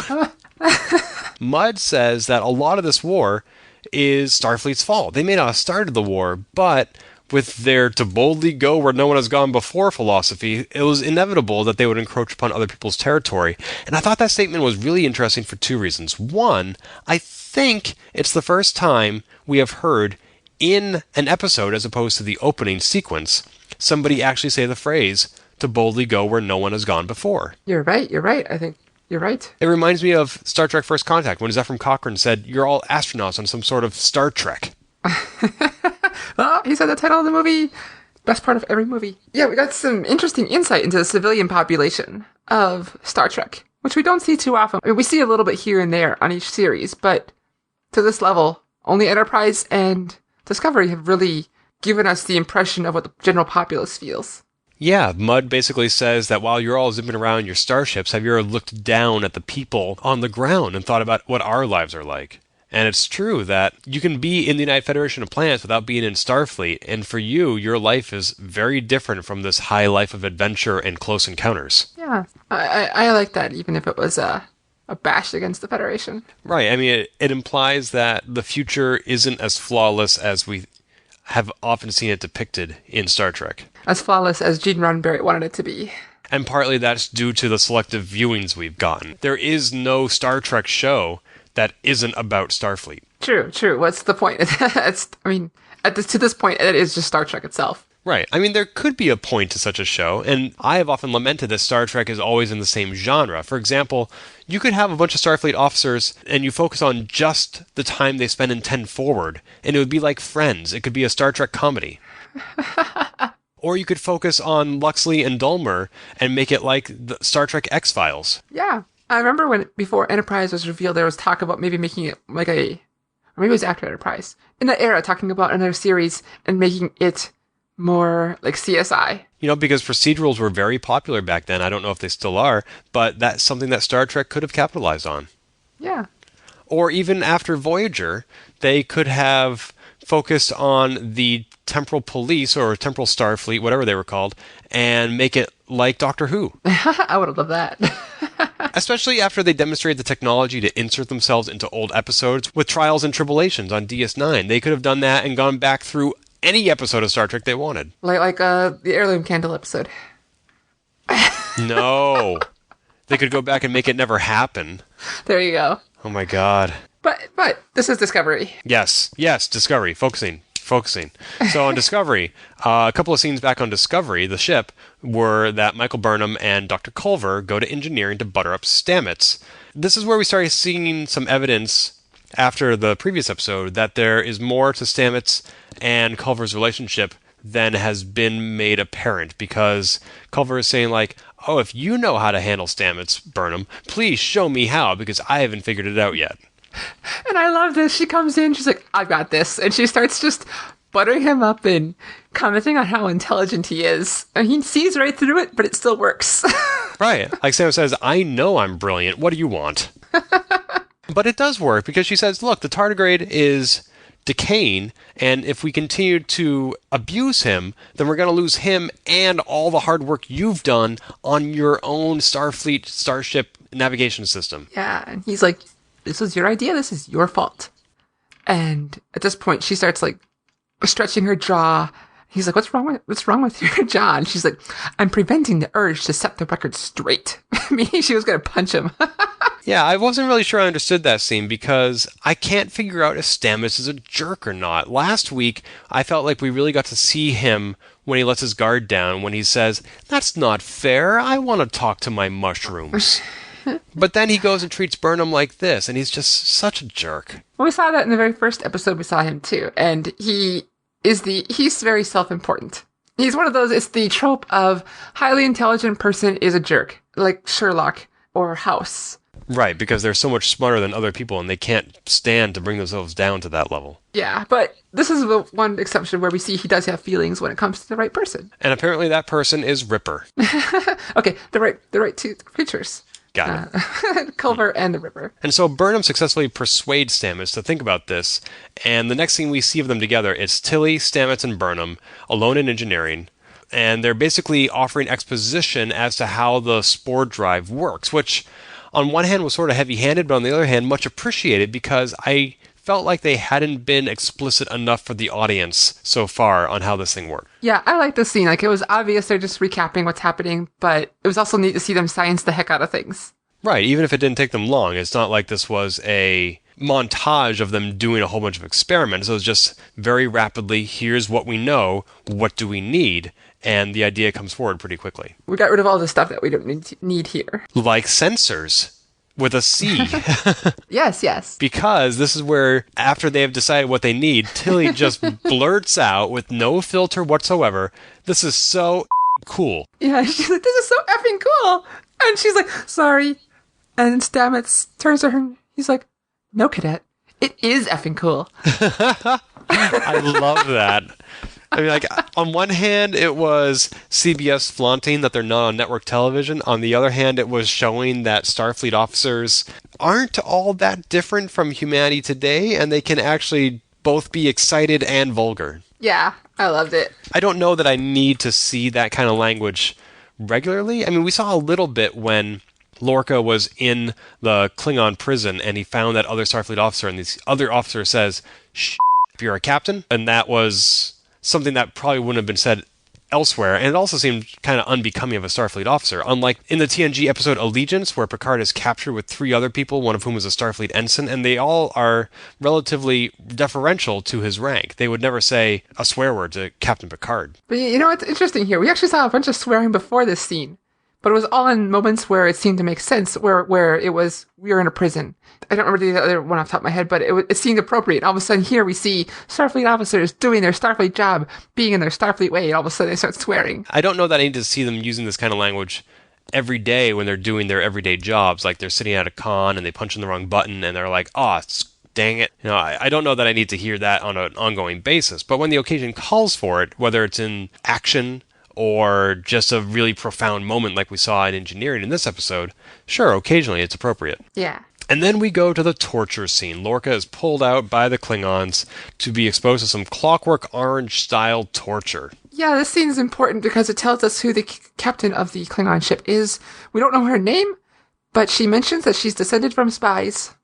Mudd says that a lot of this war is Starfleet's fault. They may not have started the war, but with their to boldly go where no one has gone before philosophy, it was inevitable that they would encroach upon other people's territory. And I thought that statement was really interesting for two reasons. One, I think it's the first time we have heard in an episode, as opposed to the opening sequence, somebody actually say the phrase, to boldly go where no one has gone before. You're right. I think you're right. It reminds me of Star Trek First Contact, when Zefram Cochrane said, you're all astronauts on some sort of Star Trek. Oh, he said the title of the movie. Best part of every movie. Yeah, we got some interesting insight into the civilian population of Star Trek, which we don't see too often. I mean, we see a little bit here and there on each series, but to this level, only Enterprise and Discovery have really given us the impression of what the general populace feels. Yeah, Mudd basically says that while you're all zipping around your starships, have you ever looked down at the people on the ground and thought about what our lives are like? And it's true that you can be in the United Federation of Planets without being in Starfleet, and for you, your life is very different from this high life of adventure and close encounters. Yeah, I like that, even if it was a bash against the Federation. Right, I mean, it implies that the future isn't as flawless as we have often seen it depicted in Star Trek. As flawless as Gene Roddenberry wanted it to be. And partly that's due to the selective viewings we've gotten. There is no Star Trek show that isn't about Starfleet. True. What's the point? To this point, it is just Star Trek itself. Right. I mean, there could be a point to such a show, and I have often lamented that Star Trek is always in the same genre. For example, you could have a bunch of Starfleet officers, and you focus on just the time they spend in 10 Forward, and it would be like Friends. It could be a Star Trek comedy. Or you could focus on Luxley and Dulmer and make it like the Star Trek X-Files. Yeah. I remember before Enterprise was revealed, there was talk about maybe making it or maybe it was after Enterprise. In that era, talking about another series and making it more like CSI. Because procedurals were very popular back then. I don't know if they still are, but that's something that Star Trek could have capitalized on. Yeah. Or even after Voyager, they could have focused on the Temporal Police or Temporal Starfleet, whatever they were called, and make it like Doctor Who. I would have loved that. Especially after they demonstrated the technology to insert themselves into old episodes with Trials and Tribulations on DS9. They could have done that and gone back through any episode of Star Trek they wanted. Like the Heirloom Candle episode. No. They could go back and make it never happen. There you go. Oh my god. But this is Discovery. Yes, Discovery. Focusing. So on Discovery, a couple of scenes back on Discovery, the ship, were that Michael Burnham and Dr. Culver go to engineering to butter up Stamets. This is where we started seeing some evidence after the previous episode that there is more to Stamets and Culver's relationship than has been made apparent, because Culver is saying like, oh, if you know how to handle Stamets, Burnham, please show me how, because I haven't figured it out yet. And I love this. She comes in, she's like, I've got this. And she starts just buttering him up and commenting on how intelligent he is. And he sees right through it, but it still works. Right. Like Sam says, I know I'm brilliant. What do you want? But it does work, because she says, look, the tardigrade is decaying, and if we continue to abuse him, then we're going to lose him and all the hard work you've done on your own Starfleet starship navigation system. Yeah, and he's like, this was your idea, this is your fault. And at this point, she starts like stretching her jaw. He's like, what's wrong with your jaw? And she's like, I'm preventing the urge to set the record straight. Meaning she was going to punch him. Yeah, I wasn't really sure I understood that scene, because I can't figure out if Stamets is a jerk or not. Last week, I felt like we really got to see him when he lets his guard down, when he says, that's not fair, I want to talk to my mushrooms. But then he goes and treats Burnham like this, and he's just such a jerk. Well, we saw that in the very first episode, we saw him too. And he's very self-important. He's one of those, it's the trope of highly intelligent person is a jerk, like Sherlock or House. Right, because they're so much smarter than other people, and they can't stand to bring themselves down to that level. Yeah, but this is the one exception where we see he does have feelings when it comes to the right person. And apparently that person is Ripper. Okay, the right two creatures. Got it. Culver and the Ripper. And so Burnham successfully persuades Stamets to think about this, and the next thing we see of them together is Tilly, Stamets, and Burnham alone in engineering, and they're basically offering exposition as to how the spore drive works, which on one hand was sort of heavy-handed, but on the other hand much appreciated, because I felt like they hadn't been explicit enough for the audience so far on how this thing worked. Yeah, I like this scene. Like, it was obvious they're just recapping what's happening, but it was also neat to see them science the heck out of things. Right, even if it didn't take them long. It's not like this was a montage of them doing a whole bunch of experiments. It was just very rapidly, here's what we know, what do we need? And the idea comes forward pretty quickly. We got rid of all the stuff that we don't need here. Like sensors. With a C. Yes. Because this is where, after they have decided what they need, Tilly just blurts out with no filter whatsoever, this is so cool. Yeah, she's like, this is so effing cool. And she's like, sorry. And Stamets turns to her and he's like, no, cadet, it is effing cool. I love that. I mean, like, on one hand, it was CBS flaunting that they're not on network television. On the other hand, it was showing that Starfleet officers aren't all that different from humanity today, and they can actually both be excited and vulgar. Yeah, I loved it. I don't know that I need to see that kind of language regularly. I mean, we saw a little bit when Lorca was in the Klingon prison, and he found that other Starfleet officer, and this other officer says, "Shh, if you're a captain," and that was something that probably wouldn't have been said elsewhere, and it also seemed kind of unbecoming of a Starfleet officer. Unlike in the TNG episode Allegiance, where Picard is captured with 3 other people, one of whom is a Starfleet ensign, and they all are relatively deferential to his rank. They would never say a swear word to Captain Picard. But you know what's interesting here? We actually saw a bunch of swearing before this scene, but it was all in moments where it seemed to make sense, where it was, we were in a prison. I don't remember the other one off the top of my head, but it seemed appropriate. All of a sudden here we see Starfleet officers doing their Starfleet job, being in their Starfleet way, and all of a sudden they start swearing. I don't know that I need to see them using this kind of language every day when they're doing their everyday jobs, like they're sitting at a con and they punch in the wrong button and they're like, oh, dang it. You know, I don't know that I need to hear that on an ongoing basis, but when the occasion calls for it, whether it's in action or just a really profound moment like we saw in engineering in this episode, sure, occasionally it's appropriate. Yeah. And then we go to the torture scene. Lorca is pulled out by the Klingons to be exposed to some Clockwork Orange-style torture. Yeah, this scene is important because it tells us who the captain of the Klingon ship is. We don't know her name, but she mentions that she's descended from spies.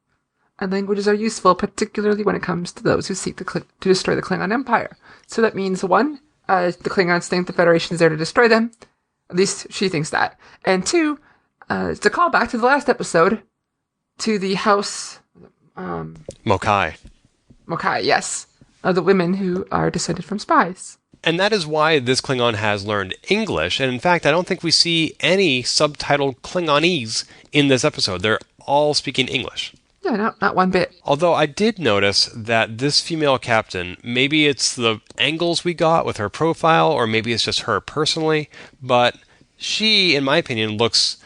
And languages are useful, particularly when it comes to those who seek to destroy the Klingon Empire. So that means, 1, the Klingons think the Federation is there to destroy them. At least she thinks that. And 2, it's a callback to the last episode, to the house, Mokai. Mokai, yes. The women who are descended from spies. And that is why this Klingon has learned English. And in fact, I don't think we see any subtitled Klingonese in this episode. They're all speaking English. Yeah, not one bit. Although I did notice that this female captain, maybe it's the angles we got with her profile, or maybe it's just her personally, but she, in my opinion, looks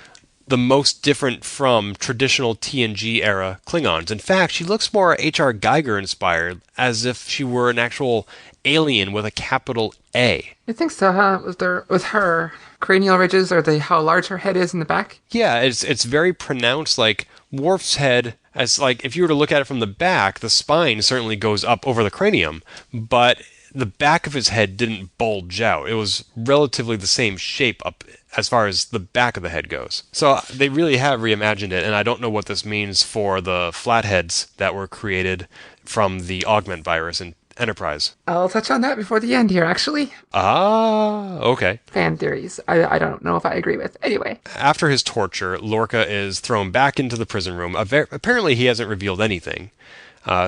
the most different from traditional TNG era Klingons. In fact, she looks more H.R. Geiger inspired, as if she were an actual alien with a capital A. I think so, huh? With her cranial ridges, or how large her head is in the back? Yeah, it's very pronounced. Like Worf's head, as like if you were to look at it from the back, the spine certainly goes up over the cranium, but the back of his head didn't bulge out. It was relatively the same shape up as far as the back of the head goes. So they really have reimagined it, and I don't know what this means for the flatheads that were created from the augment virus in Enterprise. I'll touch on that before the end here, actually. Ah, okay. Fan theories. I don't know if I agree with. Anyway. After his torture, Lorca is thrown back into the prison room. Apparently he hasn't revealed anything,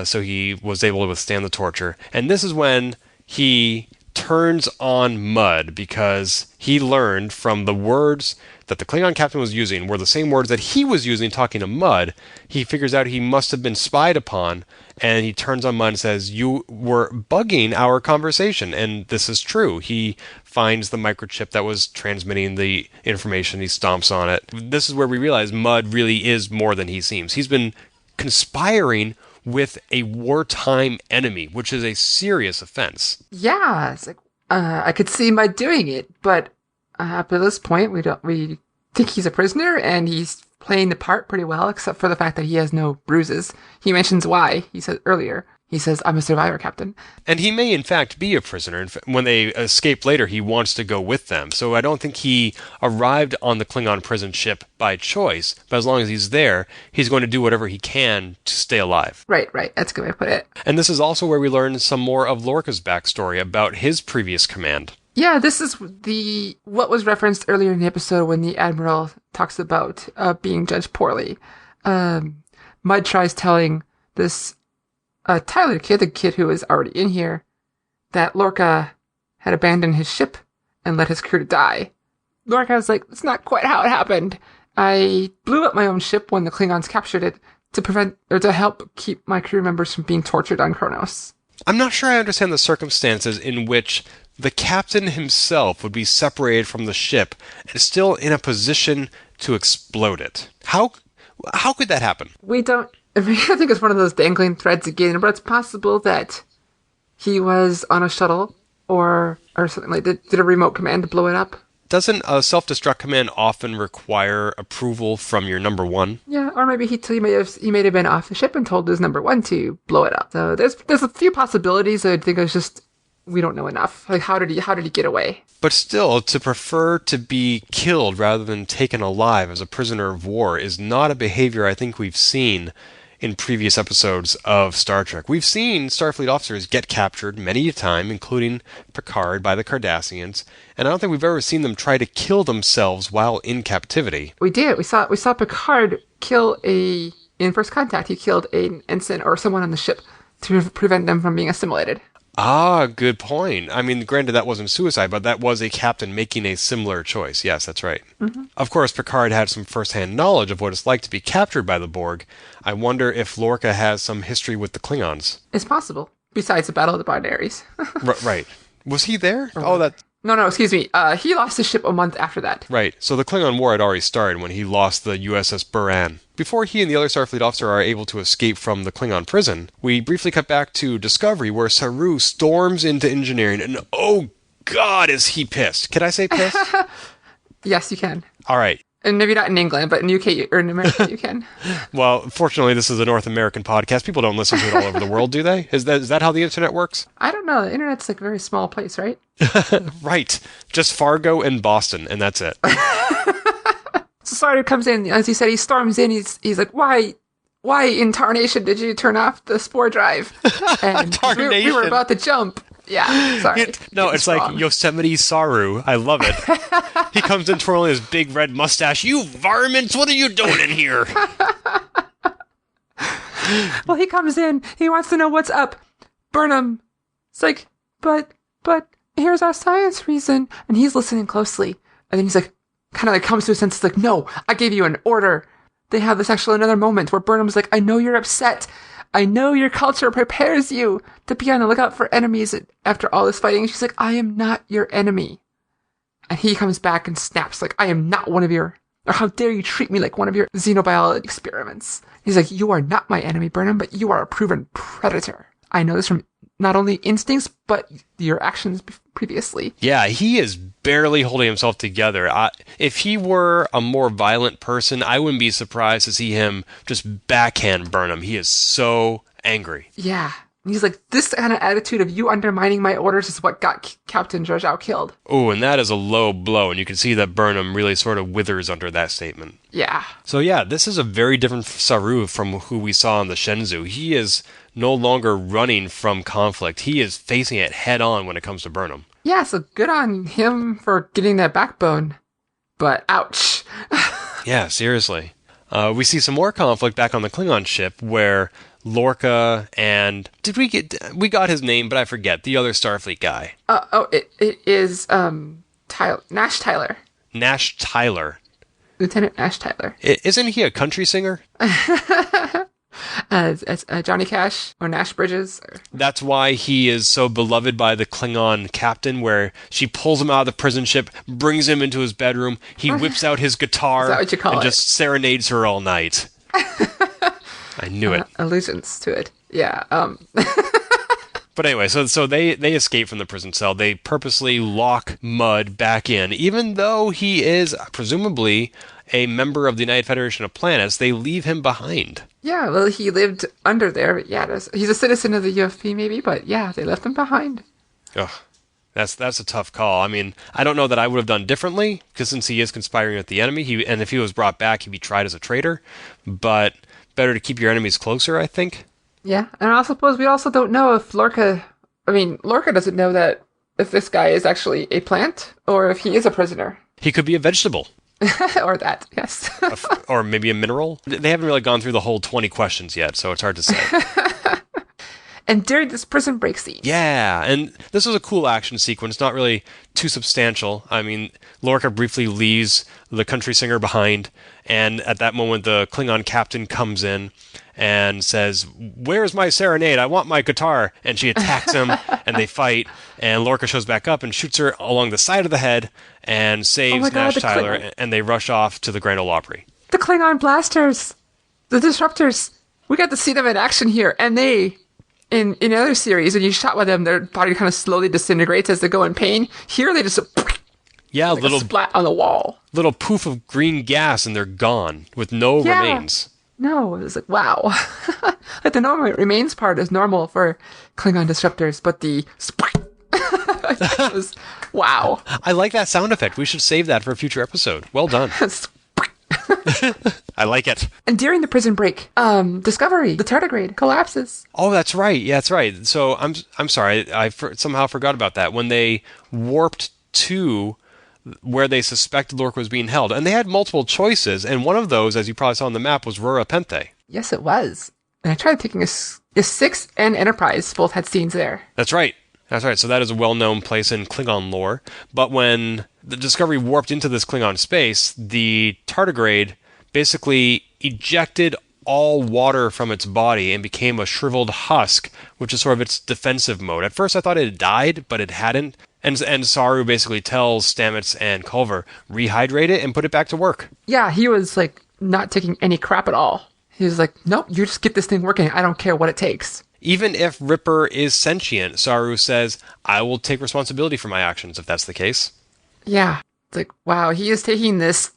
so he was able to withstand the torture. And this is when he turns on Mud, because he learned from the words that the Klingon captain was using were the same words that he was using talking to Mud. He figures out he must have been spied upon, and he turns on Mud and says, "You were bugging our conversation." And this is true. He finds the microchip that was transmitting the information. He stomps on it. This is where we realize Mud really is more than he seems. He's been conspiring with a wartime enemy, which is a serious offense. Yeah, it's like, I could see Mud doing it, but up to this point, we think he's a prisoner, and he's playing the part pretty well, except for the fact that he has no bruises. He mentions why. He said earlier. He says, "I'm a survivor, Captain." And he may, in fact, be a prisoner. When they escape later, he wants to go with them. So I don't think he arrived on the Klingon prison ship by choice, but as long as he's there, he's going to do whatever he can to stay alive. Right. That's a good way to put it. And this is also where we learn some more of Lorca's backstory about his previous command. Yeah, this is what was referenced earlier in the episode when the Admiral talks about being judged poorly. Mud tries telling this Tyler kid, the kid who was already in here, that Lorca had abandoned his ship and let his crew to die. Lorca was like, "That's not quite how it happened. I blew up my own ship when the Klingons captured it to help keep my crew members from being tortured on Kronos." I'm not sure I understand the circumstances in which the captain himself would be separated from the ship and still in a position to explode it. How could that happen? We don't... I think it's one of those dangling threads again, but it's possible that he was on a shuttle or something like that. Did a remote command to blow it up? Doesn't a self-destruct command often require approval from your number one? Yeah, or maybe he may have been off the ship and told his number one to blow it up. So there's a few possibilities. I think it's just we don't know enough. Like how did he get away? But still, to prefer to be killed rather than taken alive as a prisoner of war is not a behavior I think we've seen in previous episodes of Star Trek. We've seen Starfleet officers get captured many a time, including Picard by the Cardassians, and I don't think we've ever seen them try to kill themselves while in captivity. We did. We saw Picard kill in First Contact. He killed an ensign or someone on the ship to prevent them from being assimilated. Ah, good point. I mean, granted, that wasn't suicide, but that was a captain making a similar choice. Yes, that's right. Mm-hmm. Of course, Picard had some first-hand knowledge of what it's like to be captured by the Borg. I wonder if Lorca has some history with the Klingons. It's possible. Besides the Battle of the Binaries. Right. Was he there? No, excuse me. He lost his ship a month after that. Right, so the Klingon War had already started when he lost the U.S.S. Burnham. Before he and the other Starfleet officer are able to escape from the Klingon prison, we briefly cut back to Discovery, where Saru storms into engineering, and oh god, is he pissed. Can I say pissed? Yes, you can. All right. And maybe not in England, but in UK or in America you can. Well, fortunately, this is a North American podcast. People don't listen to it all over the world, do they? Is that how the internet works? I don't know. The internet's like a very small place, right? Right. Just Fargo and Boston, and that's it. So Saru comes in, as you said, he storms in. He's like, why in tarnation did you turn off the spore drive? And we were about to jump. Yeah, sorry. It's like Yosemite Saru. I love it. He comes in twirling his big red mustache. "You varmints, what are you doing in here?" Well, he comes in. He wants to know what's up. Burnham. It's like, but here's our science reason. And he's listening closely. And then he's like, kind of like comes to his senses like, no, I gave you an order. They have this actually another moment where Burnham's like, I know you're upset. I know your culture prepares you to be on the lookout for enemies after all this fighting. She's like, I am not your enemy. And he comes back and snaps like, I am not one of your, or how dare you treat me like one of your xenobiology experiments. He's like, you are not my enemy, Burnham, but you are a proven predator. I know this from not only instincts, but your actions previously. Yeah, he is barely holding himself together. If he were a more violent person, I wouldn't be surprised to see him just backhand Burnham. He is so angry. Yeah. And he's like, this kind of attitude of you undermining my orders is what got Captain Zhao killed. Oh, and that is a low blow, and you can see that Burnham really sort of withers under that statement. Yeah. So yeah, this is a very different Saru from who we saw in the Shenzhou. He is no longer running from conflict. He is facing it head on when it comes to Burnham. Yeah, so good on him for getting that backbone. But ouch. Yeah, seriously. We see some more conflict back on the Klingon ship where Lorca and we got his name, but I forget the other Starfleet guy. It is Nash Tyler. Nash Tyler. Lieutenant Nash Tyler. Isn't he a country singer? Johnny Cash or Nash Bridges. That's why he is so beloved by the Klingon captain, where she pulls him out of the prison ship, brings him into his bedroom, he whips out his guitar, Is that what you call and it? just serenades her all night. I knew it. Allusions to it. Yeah. But anyway, so they escape from the prison cell. They purposely lock Mudd back in, even though he is presumably a member of the United Federation of Planets. They leave him behind. Yeah, well, he lived under there. But yeah, he's a citizen of the UFP maybe, but yeah, they left him behind. Ugh. That's a tough call. I mean, I don't know that I would have done differently, because since he is conspiring with the enemy, and if he was brought back, he'd be tried as a traitor. But better to keep your enemies closer, I think. Yeah, and I suppose we also don't know if Lorca doesn't know that if this guy is actually a plant, or if he is a prisoner. He could be a vegetable. Or that, yes. Or maybe a mineral. They haven't really gone through the whole 20 questions yet, so it's hard to say. And during this prison break scene. Yeah, and this was a cool action sequence, not really too substantial. I mean, Lorca briefly leaves the country singer behind, and at that moment the Klingon captain comes in and says, "Where's my serenade? I want my guitar." And she attacks him, and they fight, and Lorca shows back up and shoots her along the side of the head and saves Nash Tyler, and they rush off to the Grand Ole Opry. The Klingon blasters! The disruptors! We got to see them in action here, and they... In other series, when you shot with them, their body kind of slowly disintegrates as they go in pain. Here, they just... Yeah, like little a splat on the wall. Little poof of green gas, and they're gone, with no remains. No, it was like, wow. Like the normal remains part is normal for Klingon disruptors, but the... it was, wow. I like that sound effect. We should save that for a future episode. Well done. I like it. And during the prison break, Discovery, the tardigrade, collapses. Oh, that's right. Yeah, that's right. So I'm sorry. I somehow forgot about that. When they warped to where they suspected Lorca was being held, and they had multiple choices, and one of those, as you probably saw on the map, was Rura Penthe. Yes, it was. And I tried taking a 6 and Enterprise both had scenes there. That's right. That's right. So that is a well-known place in Klingon lore. But when the Discovery warped into this Klingon space, the tardigrade basically ejected all water from its body and became a shriveled husk, which is sort of its defensive mode. At first I thought it had died, but it hadn't. And Saru basically tells Stamets and Culver, rehydrate it and put it back to work. Yeah, he was like not taking any crap at all. He was like, nope, you just get this thing working. I don't care what it takes. Even if Ripper is sentient, Saru says, I will take responsibility for my actions if that's the case. Yeah. It's like, wow, he is taking this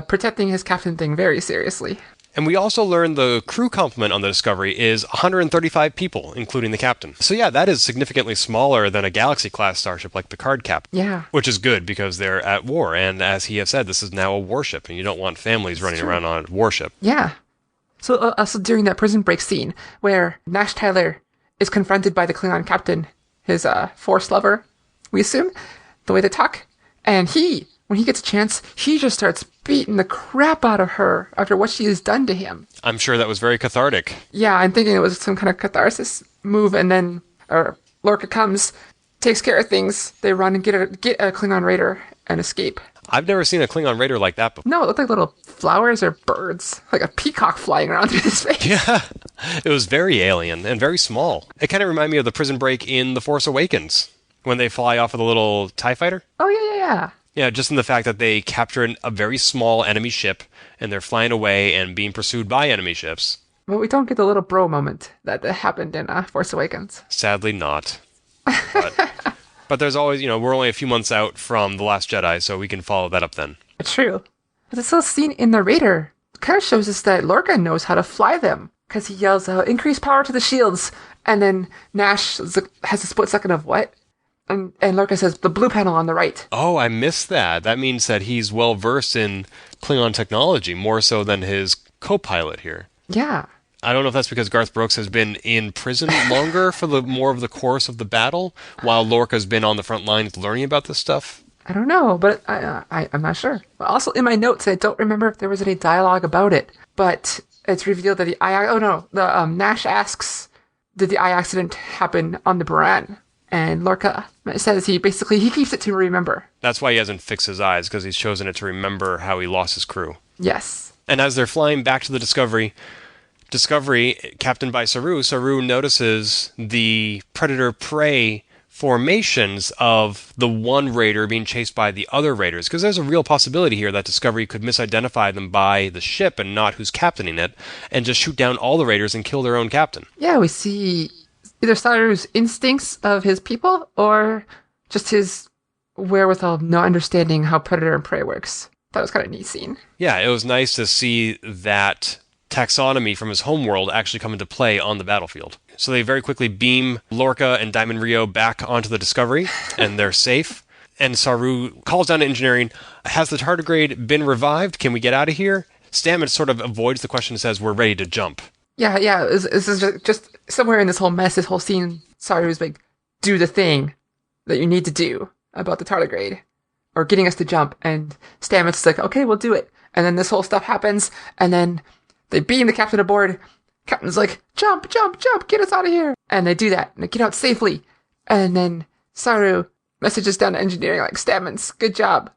protecting his captain thing very seriously. And we also learned the crew complement on the Discovery is 135 people, including the captain. So yeah, that is significantly smaller than a Galaxy-class starship like Picard Captain. Yeah. Which is good, because they're at war, and as he has said, this is now a warship, and you don't want families running around on a warship. Yeah. So also during that prison break scene, where Nash Tyler is confronted by the Klingon captain, his force lover, we assume, the way they talk, and when he gets a chance, he just starts beaten the crap out of her after what she has done to him. I'm sure that was very cathartic. Yeah, I'm thinking it was some kind of catharsis move, and then Lorca comes, takes care of things. They run and get a Klingon raider and escape. I've never seen a Klingon raider like that before. No, it looked like little flowers or birds, like a peacock flying around through his face. Yeah, it was very alien and very small. It kind of reminded me of the prison break in The Force Awakens, when they fly off of the little TIE fighter. Oh, yeah. Yeah, just in the fact that they capture a very small enemy ship, and they're flying away and being pursued by enemy ships. But we don't get the little bro moment that happened in Force Awakens. Sadly not. But there's always, we're only a few months out from The Last Jedi, so we can follow that up then. True. But this little scene in the Raider kind of shows us that Lorca knows how to fly them, because he yells, increase power to the shields, and then Nash has a split second of what? And Lorca says, the blue panel on the right. Oh, I missed that. That means that he's well-versed in Klingon technology, more so than his co-pilot here. Yeah. I don't know if that's because Garth Brooks has been in prison longer for more of the course of the battle, while Lorca's been on the front lines learning about this stuff. I don't know, but I'm not sure. Also, in my notes, I don't remember if there was any dialogue about it, but it's revealed that Nash asks, did the eye accident happen on the Baran? And Lorca says he keeps it to remember. That's why he hasn't fixed his eyes, because he's chosen it to remember how he lost his crew. Yes. And as they're flying back to the Discovery, captained by Saru notices the predator-prey formations of the one raider being chased by the other raiders, because there's a real possibility here that Discovery could misidentify them by the ship and not who's captaining it, and just shoot down all the raiders and kill their own captain. Yeah, we see either Saru's instincts of his people or just his wherewithal of not understanding how predator and prey works. That was kind of a neat scene. Yeah, it was nice to see that taxonomy from his homeworld actually come into play on the battlefield. So they very quickly beam Lorca and Diamond Rio back onto the Discovery, and they're safe. And Saru calls down to engineering, has the tardigrade been revived? Can we get out of here? Stamets sort of avoids the question and says, we're ready to jump. Yeah, this is just somewhere in this whole mess, this whole scene, Saru's like, do the thing that you need to do about the tardigrade, or getting us to jump, and Stamets is like, okay, we'll do it. And then this whole stuff happens, and then they beam the captain aboard. Captain's like, jump, get us out of here. And they do that, and they get out safely. And then Saru messages down to engineering like, Stamets, good job.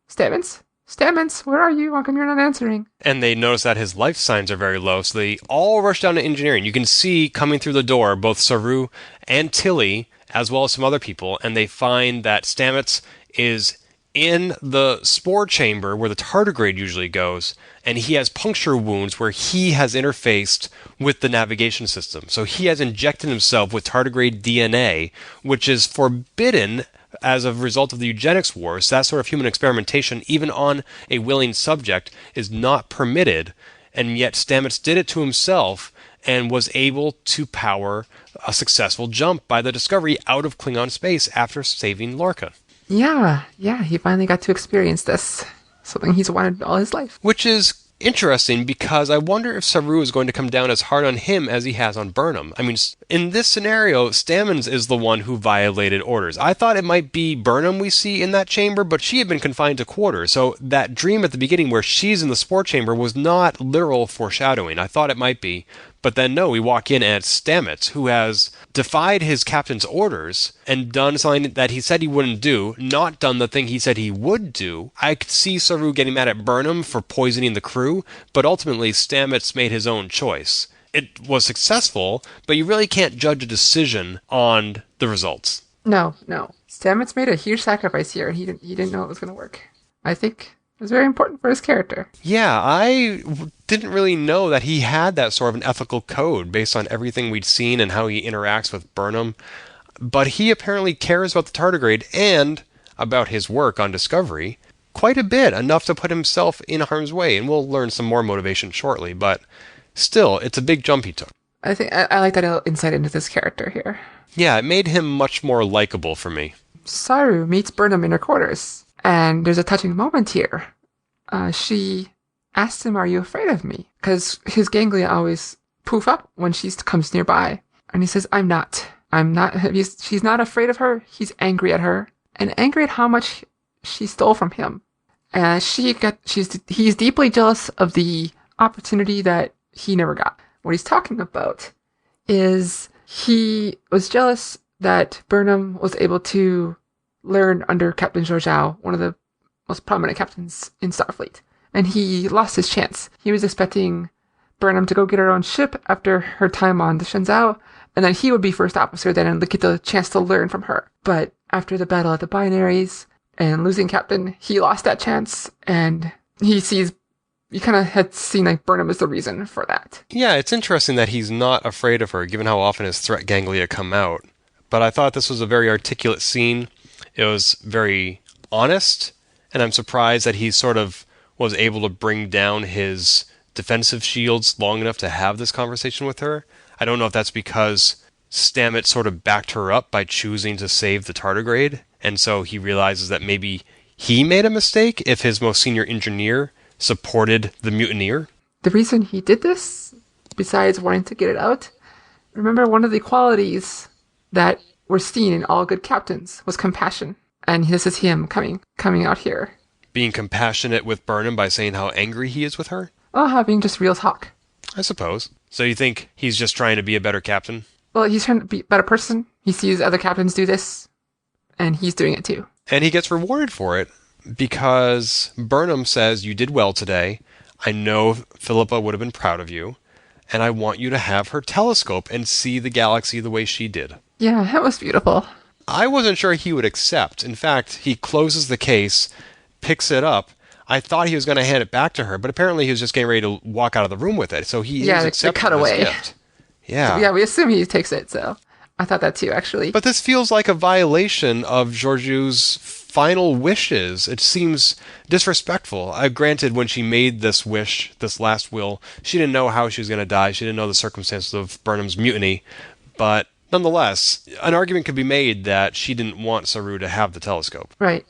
Stamets, where are you? How come you're not answering? And they notice that his life signs are very low, so they all rush down to engineering. You can see coming through the door both Saru and Tilly, as well as some other people, and they find that Stamets is in the spore chamber where the tardigrade usually goes, and he has puncture wounds where he has interfaced with the navigation system. So he has injected himself with tardigrade DNA, which is forbidden as a result of the eugenics wars. That sort of human experimentation, even on a willing subject, is not permitted, and yet Stamets did it to himself and was able to power a successful jump by the Discovery out of Klingon space after saving Lorca. Yeah, he finally got to experience this. Something he's wanted all his life. Which is interesting, because I wonder if Saru is going to come down as hard on him as he has on Burnham. I mean, in this scenario, Stamets is the one who violated orders. I thought it might be Burnham we see in that chamber, but she had been confined to quarters. So that dream at the beginning where she's in the spore chamber was not literal foreshadowing. I thought it might be. But then no, we walk in at Stamets, who has defied his captain's orders and done something that he said he wouldn't do, not done the thing he said he would do. I could see Saru getting mad at Burnham for poisoning the crew, but ultimately Stamets made his own choice. It was successful, but you really can't judge a decision on the results. No. Stamets made a huge sacrifice here, and he didn't know it was going to work. I think it was very important for his character. Yeah, I didn't really know that he had that sort of an ethical code based on everything we'd seen and how he interacts with Burnham. But he apparently cares about the tardigrade and about his work on Discovery quite a bit, enough to put himself in harm's way. And we'll learn some more motivation shortly, but still, it's a big jump he took. I think I like that insight into this character here. Yeah, it made him much more likable for me. Saru meets Burnham in her quarters, and there's a touching moment here. She asks him, are you afraid of me? Because his ganglia always poof up when she comes nearby. And he says, I'm not. She's not afraid of her. He's angry at her. And angry at how much she stole from him. And he's deeply jealous of the opportunity that he never got. What he's talking about is he was jealous that Burnham was able to learn under Captain Zhou, one of the most prominent captains in Starfleet. And he lost his chance. He was expecting Burnham to go get her own ship after her time on the Shenzhou, and then he would be first officer then and get the chance to learn from her. But after the battle at the binaries and losing Captain, he lost that chance, and he kind of had seen like Burnham as the reason for that. Yeah, it's interesting that he's not afraid of her, given how often his threat ganglia come out. But I thought this was a very articulate scene. It was very honest, and I'm surprised that he sort of was able to bring down his defensive shields long enough to have this conversation with her. I don't know if that's because Stamets sort of backed her up by choosing to save the tardigrade, and so he realizes that maybe he made a mistake if his most senior engineer supported the mutineer. The reason he did this, besides wanting to get it out, remember one of the qualities that were seen in all good captains was compassion. And this is him coming out here. Being compassionate with Burnham by saying how angry he is with her? Well, having just real talk. I suppose. So you think he's just trying to be a better captain? Well, he's trying to be a better person. He sees other captains do this, and he's doing it too. And he gets rewarded for it, because Burnham says, "You did well today. I know Philippa would have been proud of you, and I want you to have her telescope and see the galaxy the way she did." Yeah, that was beautiful. I wasn't sure he would accept. In fact, he closes the case, picks it up. I thought he was going to hand it back to her, but apparently he was just getting ready to walk out of the room with it. So he is accepting this gift. Yeah. Yeah, we assume he takes it, so I thought that too, actually. But this feels like a violation of Georgiou's final wishes. It seems disrespectful. Granted, when she made this wish, this last will, she didn't know how she was going to die. She didn't know the circumstances of Burnham's mutiny. But nonetheless, an argument could be made that she didn't want Saru to have the telescope. Right.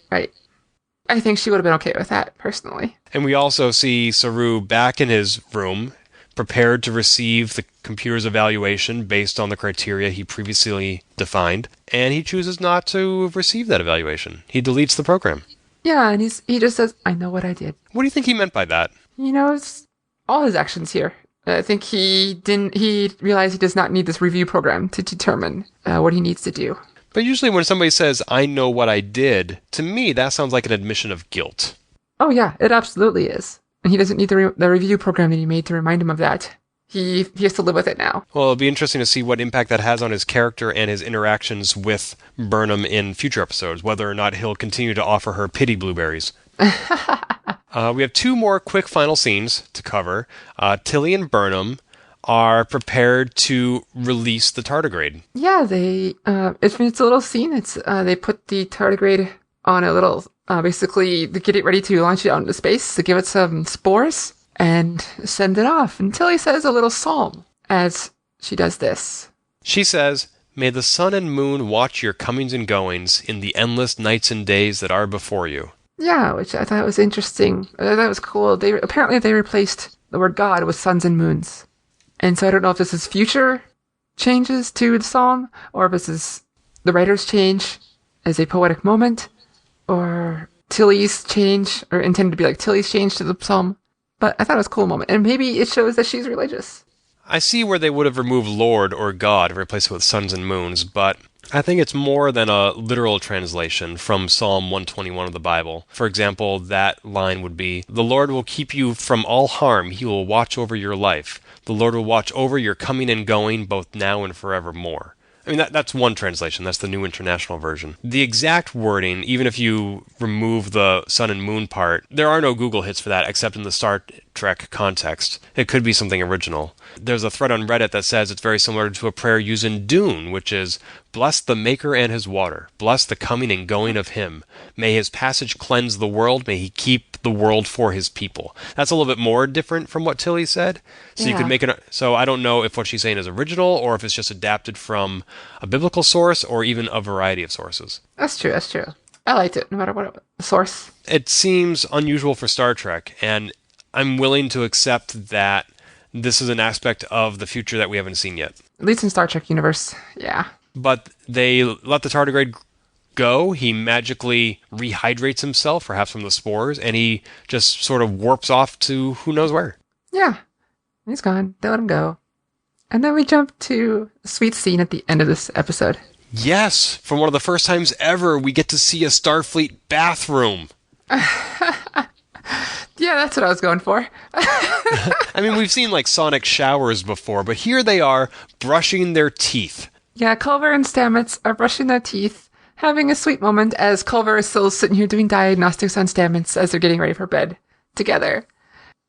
I think she would have been okay with that, personally. And we also see Saru back in his room, prepared to receive the computer's evaluation based on the criteria he previously defined, and he chooses not to receive that evaluation. He deletes the program. Yeah, and he just says, "I know what I did." What do you think he meant by that? He knows all his actions here. I think he realized he does not need this review program to determine what he needs to do. But usually when somebody says, "I know what I did," to me that sounds like an admission of guilt. Oh yeah, it absolutely is. And he doesn't need the review program that he made to remind him of that. He has to live with it now. Well, it'll be interesting to see what impact that has on his character and his interactions with Burnham in future episodes, whether or not he'll continue to offer her pity blueberries. We have two more quick final scenes to cover. Tilly and Burnham are prepared to release the tardigrade. Yeah, it's a little scene. They put the tardigrade on a little, basically, they get it ready to launch it out into space, to give it some spores, and send it off. And Tilly says a little psalm as she does this. She says, "May the sun and moon watch your comings and goings in the endless nights and days that are before you." Yeah, which I thought was interesting. That was cool. Apparently they replaced the word God with suns and moons. And so I don't know if this is future changes to the psalm, or if this is the writer's change as a poetic moment, or Tilly's change, or intended to be like Tilly's change to the psalm. But I thought it was a cool moment. And maybe it shows that she's religious. I see where they would have removed Lord or God and replaced it with suns and moons, but I think it's more than a literal translation from Psalm 121 of the Bible. For example, that line would be, "The Lord will keep you from all harm. He will watch over your life. The Lord will watch over your coming and going, both now and forevermore." I mean, that's one translation. That's the New International Version. The exact wording, even if you remove the sun and moon part, there are no Google hits for that except in the Star Trek context. It could be something original. There's a thread on Reddit that says it's very similar to a prayer used in Dune, which is, "Bless the maker and his water. Bless the coming and going of him. May his passage cleanse the world. May he keep the world for his people." That's a little bit more different from what Tilly said. So you could make it. So I don't know if what she's saying is original or if it's just adapted from a biblical source or even a variety of sources. That's true. I liked it, no matter what source. It seems unusual for Star Trek, and I'm willing to accept that this is an aspect of the future that we haven't seen yet. At least in Star Trek universe, yeah. But they let the tardigrade go, he magically rehydrates himself, perhaps from the spores, and he just sort of warps off to who knows where. Yeah. He's gone. They let him go. And then we jump to a sweet scene at the end of this episode. Yes, for one of the first times ever, we get to see a Starfleet bathroom. Yeah, that's what I was going for. I mean, we've seen like sonic showers before, but here they are brushing their teeth. Yeah, Culver and Stamets are brushing their teeth, having a sweet moment as Culver is still sitting here doing diagnostics on Stamets as they're getting ready for bed together.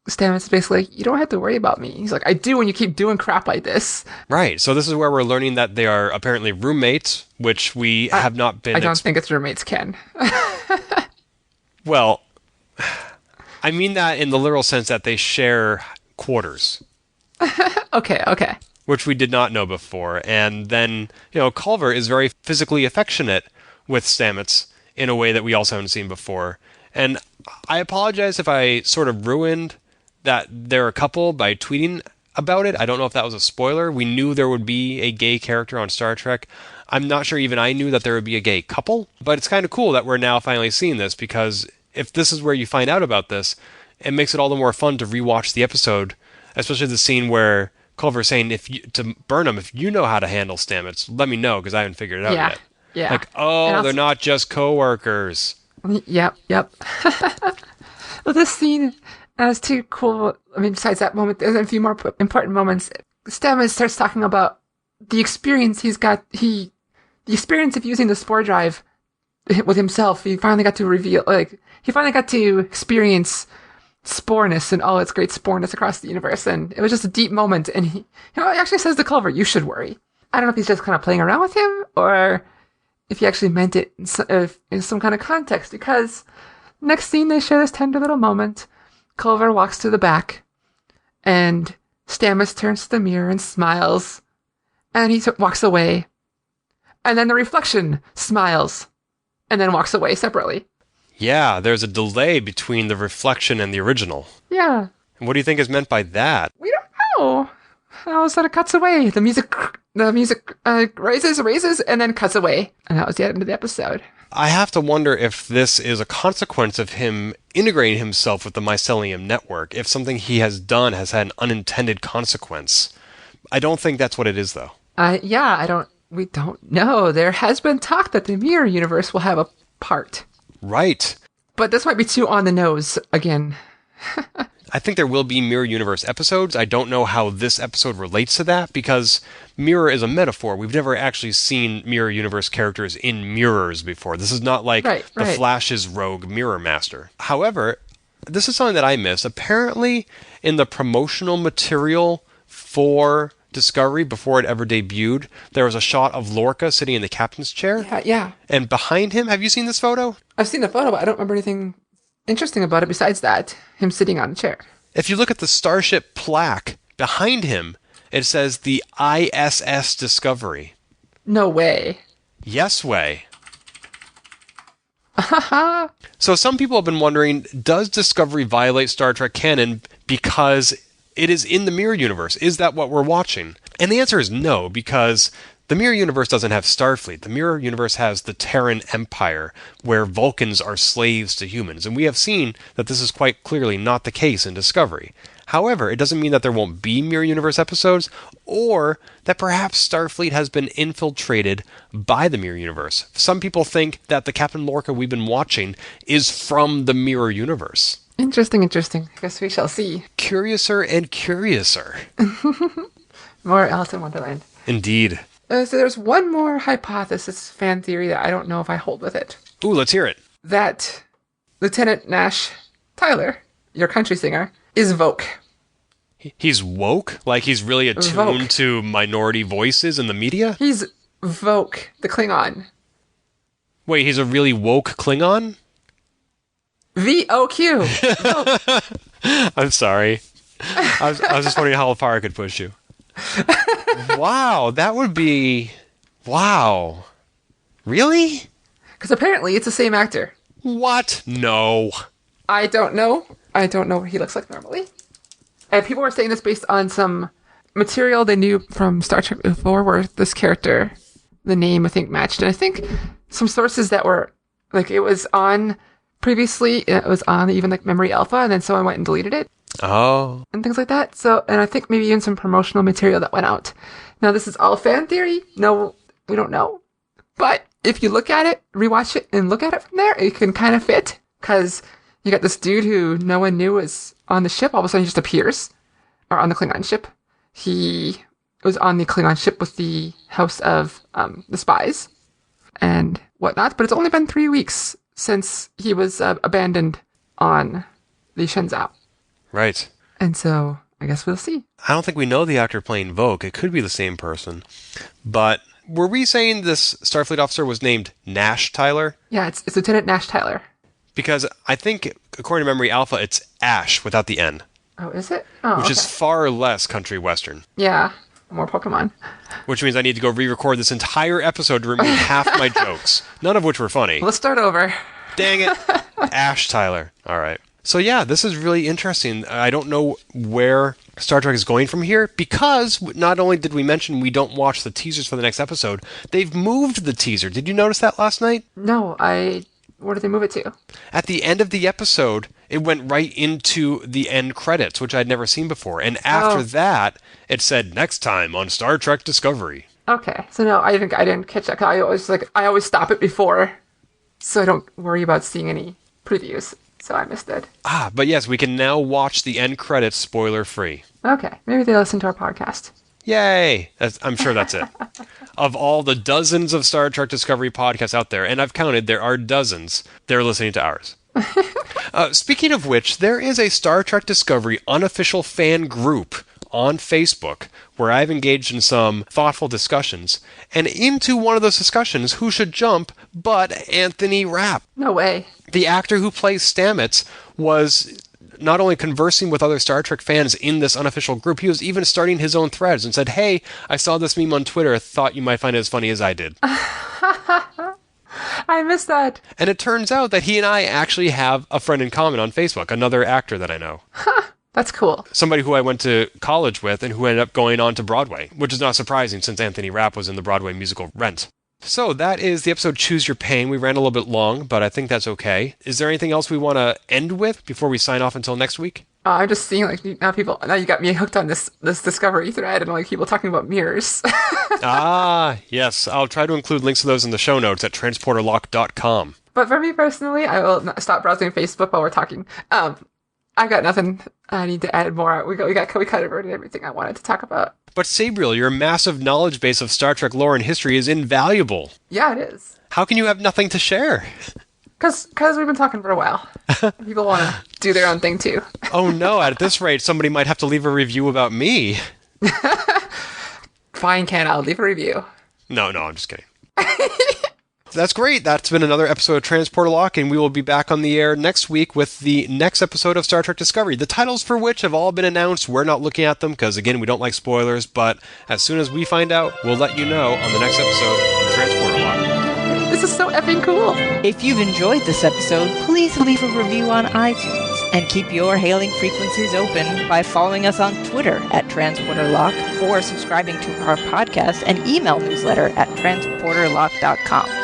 Stamets is basically like, you don't have to worry about me. He's like, I do when you keep doing crap like this. Right, so this is where we're learning that they are apparently roommates, which we have not been... I don't think it's roommates, Ken. Well, I mean that in the literal sense that they share quarters. Okay. Which we did not know before. And then, Culver is very physically affectionate with Stamets in a way that we also haven't seen before. And I apologize if I sort of ruined that they're a couple by tweeting about it. I don't know if that was a spoiler. We knew there would be a gay character on Star Trek. I'm not sure even I knew that there would be a gay couple. But it's kind of cool that we're now finally seeing this, because if this is where you find out about this, it makes it all the more fun to rewatch the episode, especially the scene where Culver's saying to Burnham, if you know how to handle Stamets, let me know, because I haven't figured it out yet. Yeah. Like, they're not just co-workers. Yep. Well, this scene has two cool... I mean, besides that moment, there's a few more important moments. Stamets starts talking about the experience he's got... The experience of using the spore drive with himself. He finally got to reveal... he finally got to experience sporeness and all its great sporeness across the universe, and it was just a deep moment. And he actually says to Culver, you should worry. I don't know if he's just kind of playing around with him, or if he actually meant it in some kind of context, because next scene they share this tender little moment. Culver walks to the back, and Stamets turns to the mirror and smiles, and he walks away, and then the reflection smiles, and then walks away separately. Yeah, there's a delay between the reflection and the original. Yeah. And what do you think is meant by that? We don't know. All of a sudden it cuts away. The music raises, and then cuts away. And that was the end of the episode. I have to wonder if this is a consequence of him integrating himself with the mycelium network, if something he has done has had an unintended consequence. I don't think that's what it is, though. We don't know. There has been talk that the mirror universe will have a part. Right. But this might be too on the nose again. I think there will be Mirror Universe episodes. I don't know how this episode relates to that, because mirror is a metaphor. We've never actually seen Mirror Universe characters in mirrors before. This is not like the Flash's rogue Mirror Master. However, this is something that I missed. Apparently, in the promotional material for Discovery, before it ever debuted, there was a shot of Lorca sitting in the captain's chair. Yeah. And behind him, have you seen this photo? I've seen the photo, but I don't remember anything interesting about it besides that, him sitting on a chair. If you look at the starship plaque behind him, it says the U.S.S. Discovery. No way. Yes way. So some people have been wondering, does Discovery violate Star Trek canon because it is in the Mirror Universe? Is that what we're watching? And the answer is no, because the Mirror Universe doesn't have Starfleet. The Mirror Universe has the Terran Empire, where Vulcans are slaves to humans. And we have seen that this is quite clearly not the case in Discovery. However, it doesn't mean that there won't be Mirror Universe episodes, or that perhaps Starfleet has been infiltrated by the Mirror Universe. Some people think that the Captain Lorca we've been watching is from the Mirror Universe. Interesting. I guess we shall see. Curiouser and curiouser. More Alice in Wonderland. Indeed. So there's one more hypothesis, fan theory, that I don't know if I hold with it. Ooh, let's hear it. That Lieutenant Nash Tyler, your country singer, is Vogue. He's woke? Like he's really attuned to minority voices in the media? He's Vogue, the Klingon. Wait, he's a really woke Klingon? V-O-Q. I'm sorry. I was just wondering how far I could push you. Wow, that would be... Wow. Really? Because apparently it's the same actor. What? No. I don't know what he looks like normally. And people were saying this based on some material they knew from Star Trek before, where this character, the name, I think, matched. And I think some sources that were, like, it was on previously, it was on even, like, Memory Alpha, and then someone went and deleted it. Oh. And things like that. So, and I think maybe even some promotional material that went out. Now, this is all fan theory. No, we don't know. But if you look at it, rewatch it, and look at it from there, it can kind of fit. Because you got this dude who no one knew was on the ship. All of a sudden, he just appears. Or on the Klingon ship. He was on the Klingon ship with the House of the Spies and whatnot. But it's only been 3 weeks since he was abandoned on the Shenzhou. Right. And so, I guess we'll see. I don't think we know the actor playing Vogue. It could be the same person. But were we saying this Starfleet officer was named Nash Tyler? Yeah, it's Lieutenant Nash Tyler. Because I think, according to Memory Alpha, it's Ash without the N. Oh, is it? Oh, which is far less country western. Yeah, more Pokemon. Which means I need to go re-record this entire episode to remove half my jokes. None of which were funny. Let's start over. Dang it. Ash Tyler. All right. So yeah, this is really interesting. I don't know where Star Trek is going from here, because not only did we mention we don't watch the teasers for the next episode, they've moved the teaser. Did you notice that last night? No, where did they move it to? At the end of the episode, it went right into the end credits, which I'd never seen before. And after that, it said, next time on Star Trek Discovery. Okay, so no, I didn't catch that. I always stop it before, so I don't worry about seeing any previews. So I missed it. But yes, we can now watch the end credits spoiler-free. Okay, maybe they listen to our podcast. Yay! I'm sure that's it. Of all the dozens of Star Trek Discovery podcasts out there, and I've counted, there are dozens, they're listening to ours. Speaking of which, there is a Star Trek Discovery unofficial fan group on Facebook where I've engaged in some thoughtful discussions. And into one of those discussions, who should jump but Anthony Rapp? No way. The actor who plays Stamets was not only conversing with other Star Trek fans in this unofficial group, he was even starting his own threads and said, hey, I saw this meme on Twitter, thought you might find it as funny as I did. I missed that. And it turns out that he and I actually have a friend in common on Facebook, another actor that I know. That's cool. Somebody who I went to college with and who ended up going on to Broadway, which is not surprising since Anthony Rapp was in the Broadway musical Rent. So that is the episode Choose Your Pain. We ran a little bit long, but I think that's okay. Is there anything else we want to end with before we sign off until next week? I'm just seeing, like, now you got me hooked on this Discovery thread and, like, people talking about mirrors. Yes. I'll try to include links to those in the show notes at transporterlock.com. But for me personally, I will not stop browsing Facebook while we're talking. I've got nothing I need to add more. We covered everything I wanted to talk about. But Sabriel, your massive knowledge base of Star Trek lore and history is invaluable. Yeah, it is. How can you have nothing to share? Because we've been talking for a while. People want to do their own thing, too. Oh, no. At this rate, somebody might have to leave a review about me. Fine, Ken. I'll leave a review. No, I'm just kidding. That's great. That's been another episode of Transporter Lock, and we will be back on the air next week with the next episode of Star Trek Discovery, the titles for which have all been announced. We're not looking at them because, again, we don't like spoilers, but as soon as we find out, we'll let you know on the next episode of Transporter Lock. This is so effing cool. If you've enjoyed this episode, please leave a review on iTunes and keep your hailing frequencies open by following us on Twitter at TransporterLock or subscribing to our podcast and email newsletter at transporterlock.com.